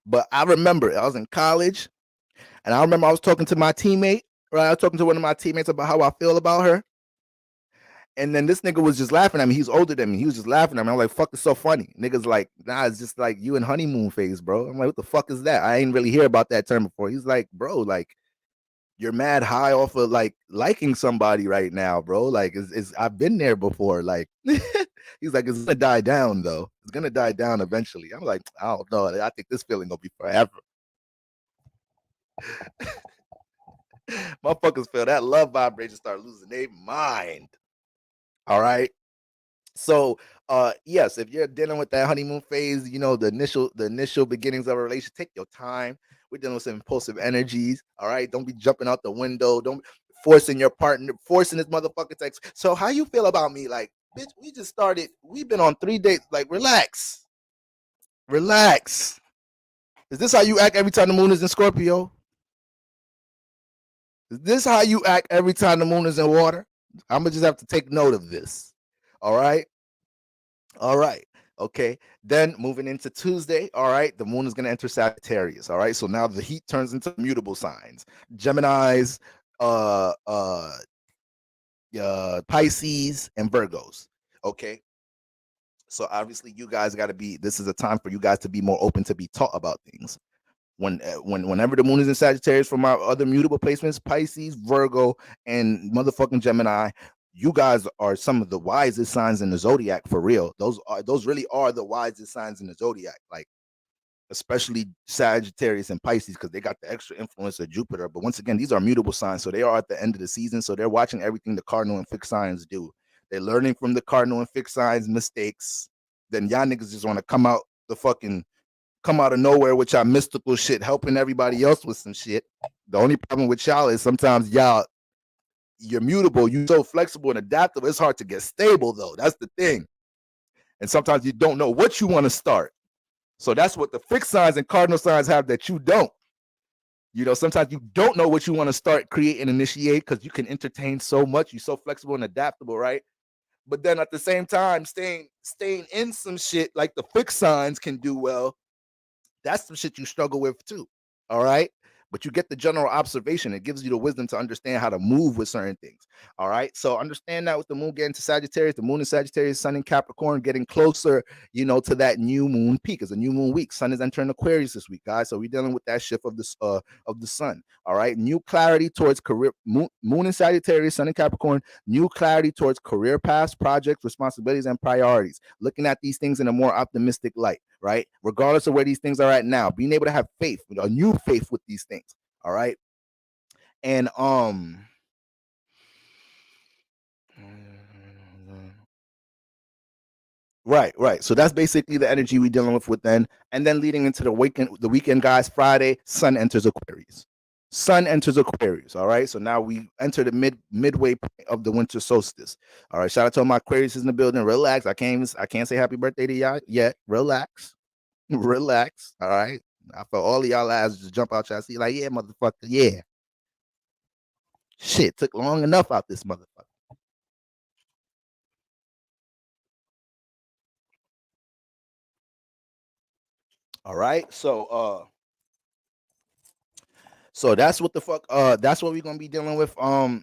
But I remember I was in college, and I remember I was talking to my teammate, right? I was talking to one of my teammates about how I feel about her. And then this nigga was just laughing at me. He's older than me. He was just laughing at me. I'm like, fuck, it's so funny. Niggas like, nah, it's just like you in honeymoon phase, bro. I'm like, what the fuck is that? I ain't really hear about that term before. He's like, bro, like, you're mad high off of like liking somebody right now, bro. Like, it's I've been there before. Like, he's like, it's gonna die down though. It's gonna die down eventually. I'm like, I don't know. I think this feeling gonna be forever. Motherfuckers feel that love vibration start losing their mind. All right. So yes, if you're dealing with that honeymoon phase, you know, the initial beginnings of a relationship, take your time. We're dealing with some impulsive energies. All right. Don't be jumping out the window. Don't be forcing your partner, forcing this motherfucker text. So how you feel about me? Like, bitch, we just started. We've been on 3 dates. Like, relax. Relax. Is this how you act every time the moon is in Scorpio? Is this how you act every time the moon is in water? I'm gonna just have to take note of this. All right. All right. Okay. Then moving into Tuesday, all right, the moon is going to enter Sagittarius. All right. So now the heat turns into mutable signs. Geminis, uh, uh, Pisces, and Virgos. Okay. So obviously, you guys got to be. This is a time for you guys to be more open to be taught about things. Whenever the moon is in Sagittarius, from our other mutable placements, Pisces, Virgo, and motherfucking Gemini, you guys are some of the wisest signs in the zodiac for real. Those really are the wisest signs in the zodiac. Like, especially Sagittarius and Pisces, because they got the extra influence of Jupiter. But once again, these are mutable signs, so they are at the end of the season. So they're watching everything the cardinal and fixed signs do. They're learning from the cardinal and fixed signs mistakes. Then y'all niggas just want to come out of nowhere with y'all mystical shit, helping everybody else with some shit. The only problem with y'all is sometimes you're mutable, you so flexible and adaptable. It's hard to get stable though. That's the thing. And sometimes you don't know what you want to start. So that's what the fixed signs and cardinal signs have that you don't. You know, sometimes you don't know what you want to start, create, and initiate because you can entertain so much. You're so flexible and adaptable, right? But then at the same time, staying in some shit like the fixed signs can do well, that's some shit you struggle with too. All right. But you get the general observation. It gives you the wisdom to understand how to move with certain things. All right. So understand that with the moon getting to Sagittarius, the moon in Sagittarius, sun in Capricorn, getting closer, to that new moon peak. It's a new moon week. Sun is entering Aquarius this week, guys. So we're dealing with that shift of the sun. All right. New clarity towards career. Moon in Sagittarius, sun in Capricorn. New clarity towards career paths, projects, responsibilities, and priorities. Looking at these things in a more optimistic light, right? Regardless of where these things are at now, being able to have faith, a new faith with these things. All right. And right. So that's basically the energy we're dealing with then. And then leading into the weekend, guys, Friday, sun enters Aquarius. Sun enters Aquarius. All right. So now we enter the midway point of the winter solstice. All right. Shout out to all my Aquarius in the building. Relax. I can't say happy birthday to y'all yet. Relax. Relax. All right. I felt all of y'all ass just jump out y'all see like, yeah, motherfucker, yeah. Shit, took long enough out this motherfucker. All right. So that's what the fuck that's what we're gonna be dealing with the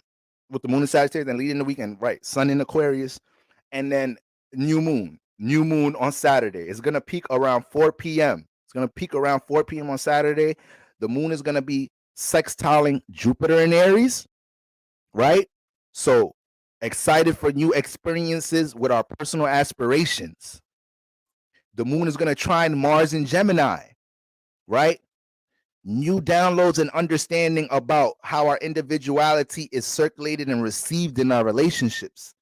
moon in Sagittarius and leading the weekend. Right. Sun in Aquarius, and then new moon. New moon on Saturday. It's gonna peak around 4 p.m. It's gonna peak around 4 p.m. on Saturday. The moon is gonna be sextiling Jupiter in Aries, right? So excited for new experiences with our personal aspirations. The moon is going to trine Mars in Gemini, right? New downloads and understanding about how our individuality is circulated and received in our relationships,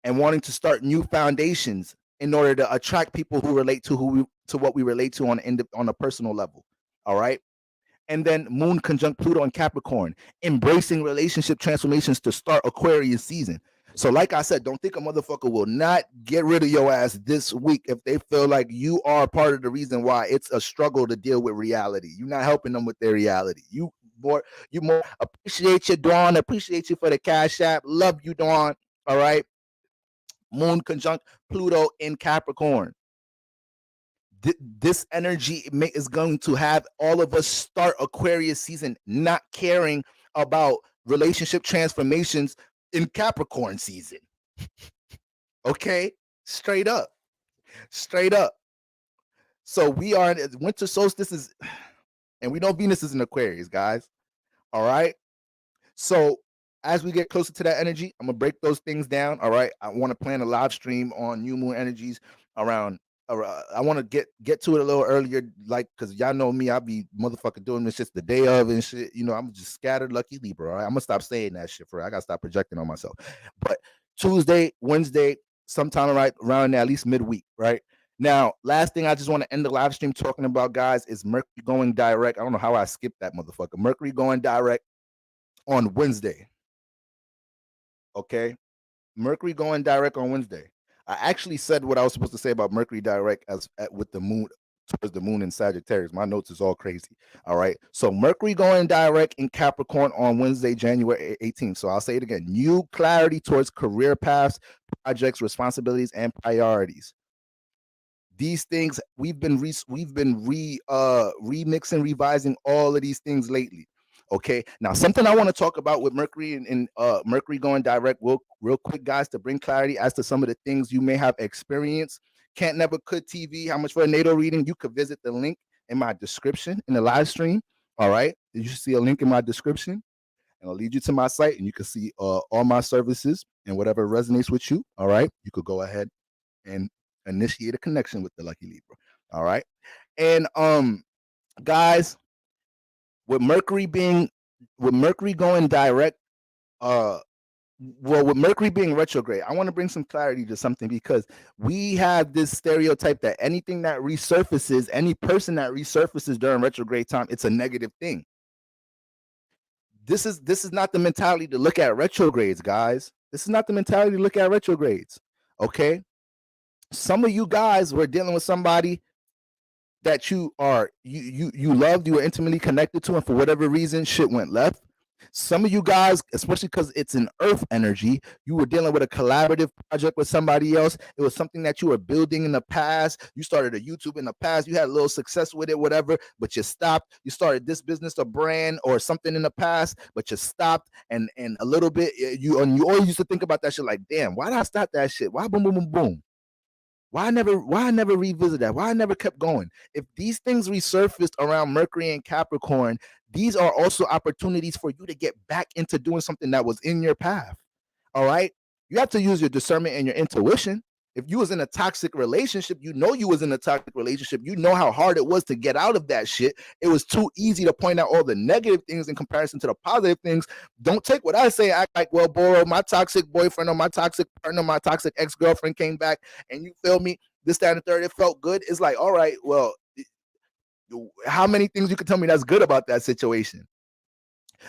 and wanting to start new foundations in order to attract people who relate to what we relate to on a personal level. All right. And then moon conjunct Pluto and Capricorn, embracing relationship transformations to start Aquarius season. So, like I said, don't think a motherfucker will not get rid of your ass this week if they feel like you are part of the reason why it's a struggle to deal with reality. You're not helping them with their reality. You more appreciate you, Dawn. Appreciate you for the cash app. Love you, Dawn. All right. Moon conjunct Pluto in Capricorn. This energy is going to have all of us start Aquarius season not caring about relationship transformations in Capricorn season. Okay, straight up, straight up. So we are in winter solstice is, and we know Venus is in Aquarius, guys. All right. So as we get closer to that energy, I'm gonna break those things down. All right. I want to plan a live stream on new moon energies around. I want to get to it a little earlier, like because y'all know me, I'll be motherfucking doing this just the day of and shit. You know, I'm just scattered lucky Libra. All right? I'm gonna stop saying that shit for real. I gotta stop projecting on myself. But Tuesday, Wednesday, sometime right around at least midweek, right? Now, last thing I just want to end the live stream talking about, guys, is Mercury going direct. I don't know how I skipped that motherfucker. Mercury going direct on Wednesday. Okay. Mercury going direct on Wednesday. I actually said what I was supposed to say about Mercury direct with the moon towards the moon in Sagittarius. My notes is all crazy. All right. So Mercury going direct in Capricorn on Wednesday, January 18th. So I'll say it again. New clarity towards career paths, projects, responsibilities, and priorities. These things we've been remixing, revising all of these things lately. Okay, now something I want to talk about with Mercury and Mercury going direct real quick, guys, to bring clarity as to some of the things you may have experienced. Can't Never Could TV, how much for a NATO reading? You could visit the link in my description in the live stream. All right, you should see a link in my description, and I'll lead you to my site, and you can see all my services and whatever resonates with you. All right, you could go ahead and initiate a connection with the lucky Libra. All right, and guys, with Mercury going direct, with Mercury being retrograde, I want to bring some clarity to something because we have this stereotype that anything that resurfaces, any person that resurfaces during retrograde time, it's a negative thing. This is not the mentality to look at retrogrades, guys. This is not the mentality to look at retrogrades. Okay, some of you guys were dealing with somebody that you loved, you were intimately connected to, and for whatever reason, shit went left. Some of you guys, especially because it's an earth energy, you were dealing with a collaborative project with somebody else. It was something that you were building in the past. You started a YouTube in the past. You had a little success with it, whatever, but you stopped. You started this business, a brand or something in the past, but you stopped. And a little bit, you always used to think about that shit like, damn, why did I stop that shit? Why boom, boom, boom, boom? Why I never revisit that? Why I never kept going? If these things resurfaced around Mercury and Capricorn, these are also opportunities for you to get back into doing something that was in your path. All right? You have to use your discernment and your intuition. If you was in a toxic relationship, you know you was in a toxic relationship. You know how hard it was to get out of that shit. It was too easy to point out all the negative things in comparison to the positive things. Don't take what I say, act like, well, Boro, my toxic boyfriend or my toxic partner, my toxic ex-girlfriend came back and you feel me, this, that, and the third, it felt good. It's like, all right, well, how many things you could tell me that's good about that situation?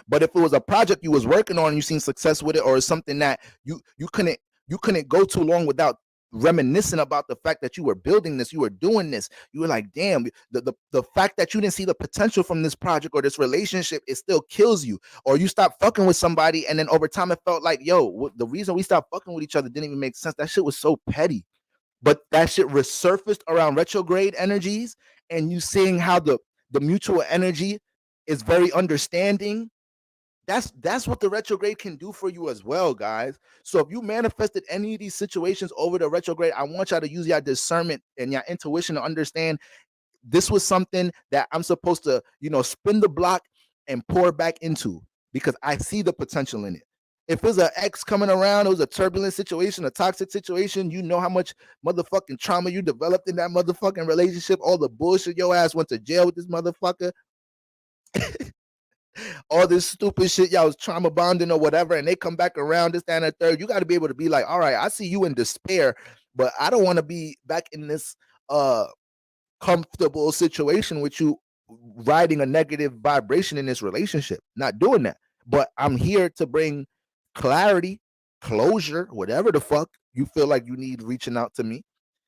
But if it was a project you was working on and you seen success with it, or something that you couldn't go too long without reminiscing about the fact that you were building this, you were doing this, you were like, damn, the fact that you didn't see the potential from this project or this relationship, it still kills you. Or you stop fucking with somebody and then over time it felt like, yo, the reason we stopped fucking with each other didn't even make sense. That shit was so petty. But that shit resurfaced around retrograde energies, and you seeing how the mutual energy is very understanding. That's what the retrograde can do for you as well, guys. So if you manifested any of these situations over the retrograde, I want y'all to use your discernment and your intuition to understand this was something that I'm supposed to, spin the block and pour back into, because I see the potential in it. If there's an ex coming around, it was a turbulent situation, a toxic situation, you know how much motherfucking trauma you developed in that motherfucking relationship, all the bullshit your ass went to jail with this motherfucker. All this stupid shit, y'all was trauma bonding or whatever, and they come back around, this, that, and the third. You got to be able to be like, all right, I see you in despair, but I don't want to be back in this comfortable situation with you riding a negative vibration in this relationship. Not doing that. But I'm here to bring clarity, closure, whatever the fuck you feel like you need reaching out to me.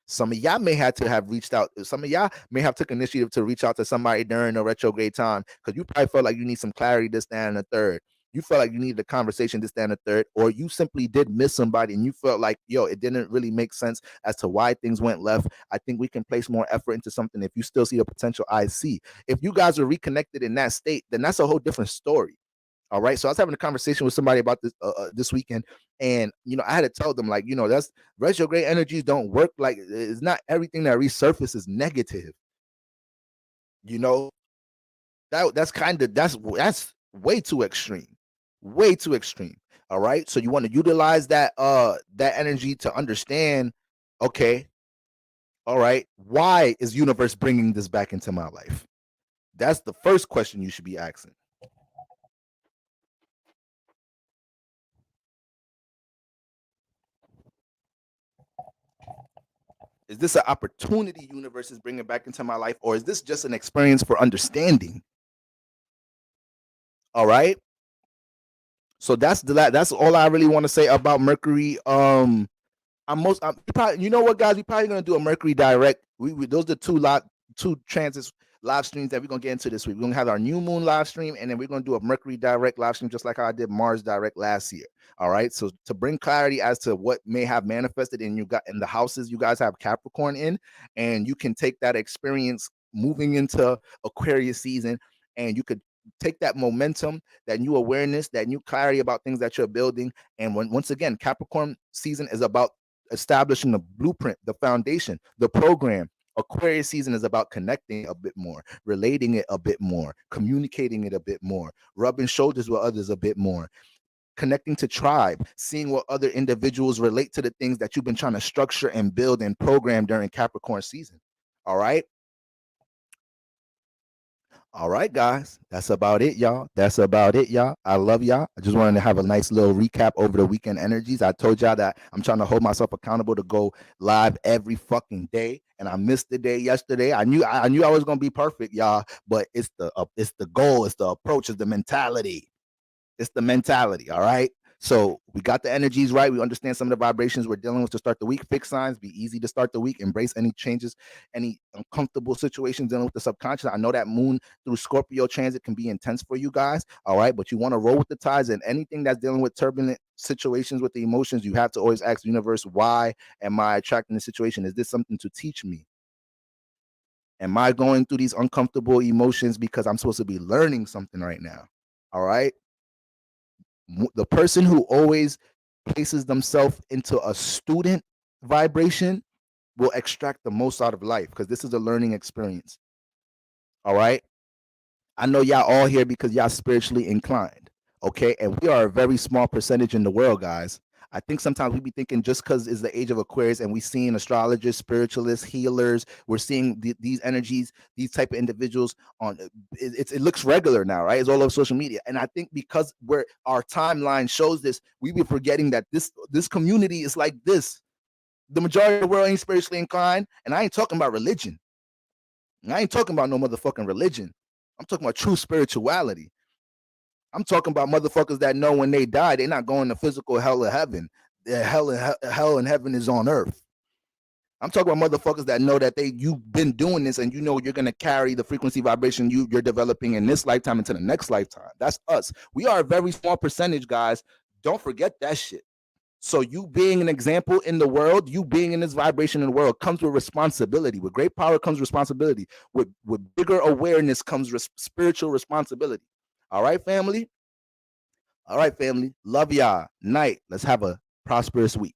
Some of y'all may have to have reached out. Some of y'all may have took initiative to reach out to somebody during the retrograde time because you probably felt like you need some clarity, this, that, and the third. you felt like you needed a conversation, this, that, and the third, or you simply did miss somebody and you felt like, yo, it didn't really make sense as to why things went left. I think we can place more effort into something if you still see the potential I see. If you guys are reconnected in that state, then that's a whole different story. All right. So I was having a conversation with somebody about this weekend, and I had to tell them, like, that's retrograde energies don't work. Like, it's not everything that resurfaces negative. You know, that's way too extreme. Way too extreme. All right. So you want to utilize that energy to understand, okay, all right, why is universe bringing this back into my life? That's the first question you should be asking. Is this an opportunity universe is bringing back into my life, or is this just an experience for understanding? All right. So that's all I really want to say about Mercury. Probably, you know what, guys, we probably gonna do a Mercury direct. We those are the two transits live streams that we're gonna get into this week. We're gonna have our new moon live stream, and then we're gonna do a Mercury direct live stream, just like how I did Mars direct last year. All right. So to bring clarity as to what may have manifested in the houses you guys have Capricorn in, and you can take that experience moving into Aquarius season, and you could take that momentum, that new awareness, that new clarity about things that you're building. And once again, Capricorn season is about establishing the blueprint, the foundation, the program. Aquarius season is about connecting a bit more, relating it a bit more, communicating it a bit more, rubbing shoulders with others a bit more, connecting to tribe, seeing what other individuals relate to the things that you've been trying to structure and build and program during Capricorn season. All right. All right, guys. That's about it, y'all. That's about it, y'all. I love y'all. I just wanted to have a nice little recap over the weekend energies. I told y'all that I'm trying to hold myself accountable to go live every fucking day, and I missed the day yesterday. I knew I was gonna be perfect, y'all, but it's the goal, it's the approach, it's the mentality. It's the mentality. All right. So we got the energies right. We understand some of the vibrations we're dealing with to start the week. Fixed signs, be easy to start the week. Embrace any changes, any uncomfortable situations dealing with the subconscious. I know that moon through Scorpio transit can be intense for you guys. All right. But you want to roll with the tides, and anything that's dealing with turbulent situations with the emotions, you have to always ask the universe, why am I attracting this situation? Is this something to teach me? Am I going through these uncomfortable emotions because I'm supposed to be learning something right now? All right. The person who always places themselves into a student vibration will extract the most out of life, because this is a learning experience. All right. I know y'all all here because y'all spiritually inclined. Okay. And we are a very small percentage in the world, guys. I think sometimes we be thinking just because it's the age of Aquarius and we seeing astrologers, spiritualists, healers, we're seeing these energies, these type of individuals on it looks regular now, right? It's all over social media. And I think because where our timeline shows this, we be forgetting that this community is like this. The majority of the world ain't spiritually inclined, and I ain't talking about religion. I ain't talking about no motherfucking religion. I'm talking about true spirituality. I'm talking about motherfuckers that know when they die, they're not going to physical hell or heaven. Hell and heaven is on earth. I'm talking about motherfuckers that know that you've been doing this, and you know you're gonna carry the frequency vibration you're developing in this lifetime into the next lifetime. That's us. We are a very small percentage, guys. Don't forget that shit. So you being an example in the world, you being in this vibration in the world, comes with responsibility. With great power comes responsibility. With bigger awareness comes spiritual responsibility. All right, family. All right, family. Love y'all. Night. Let's have a prosperous week.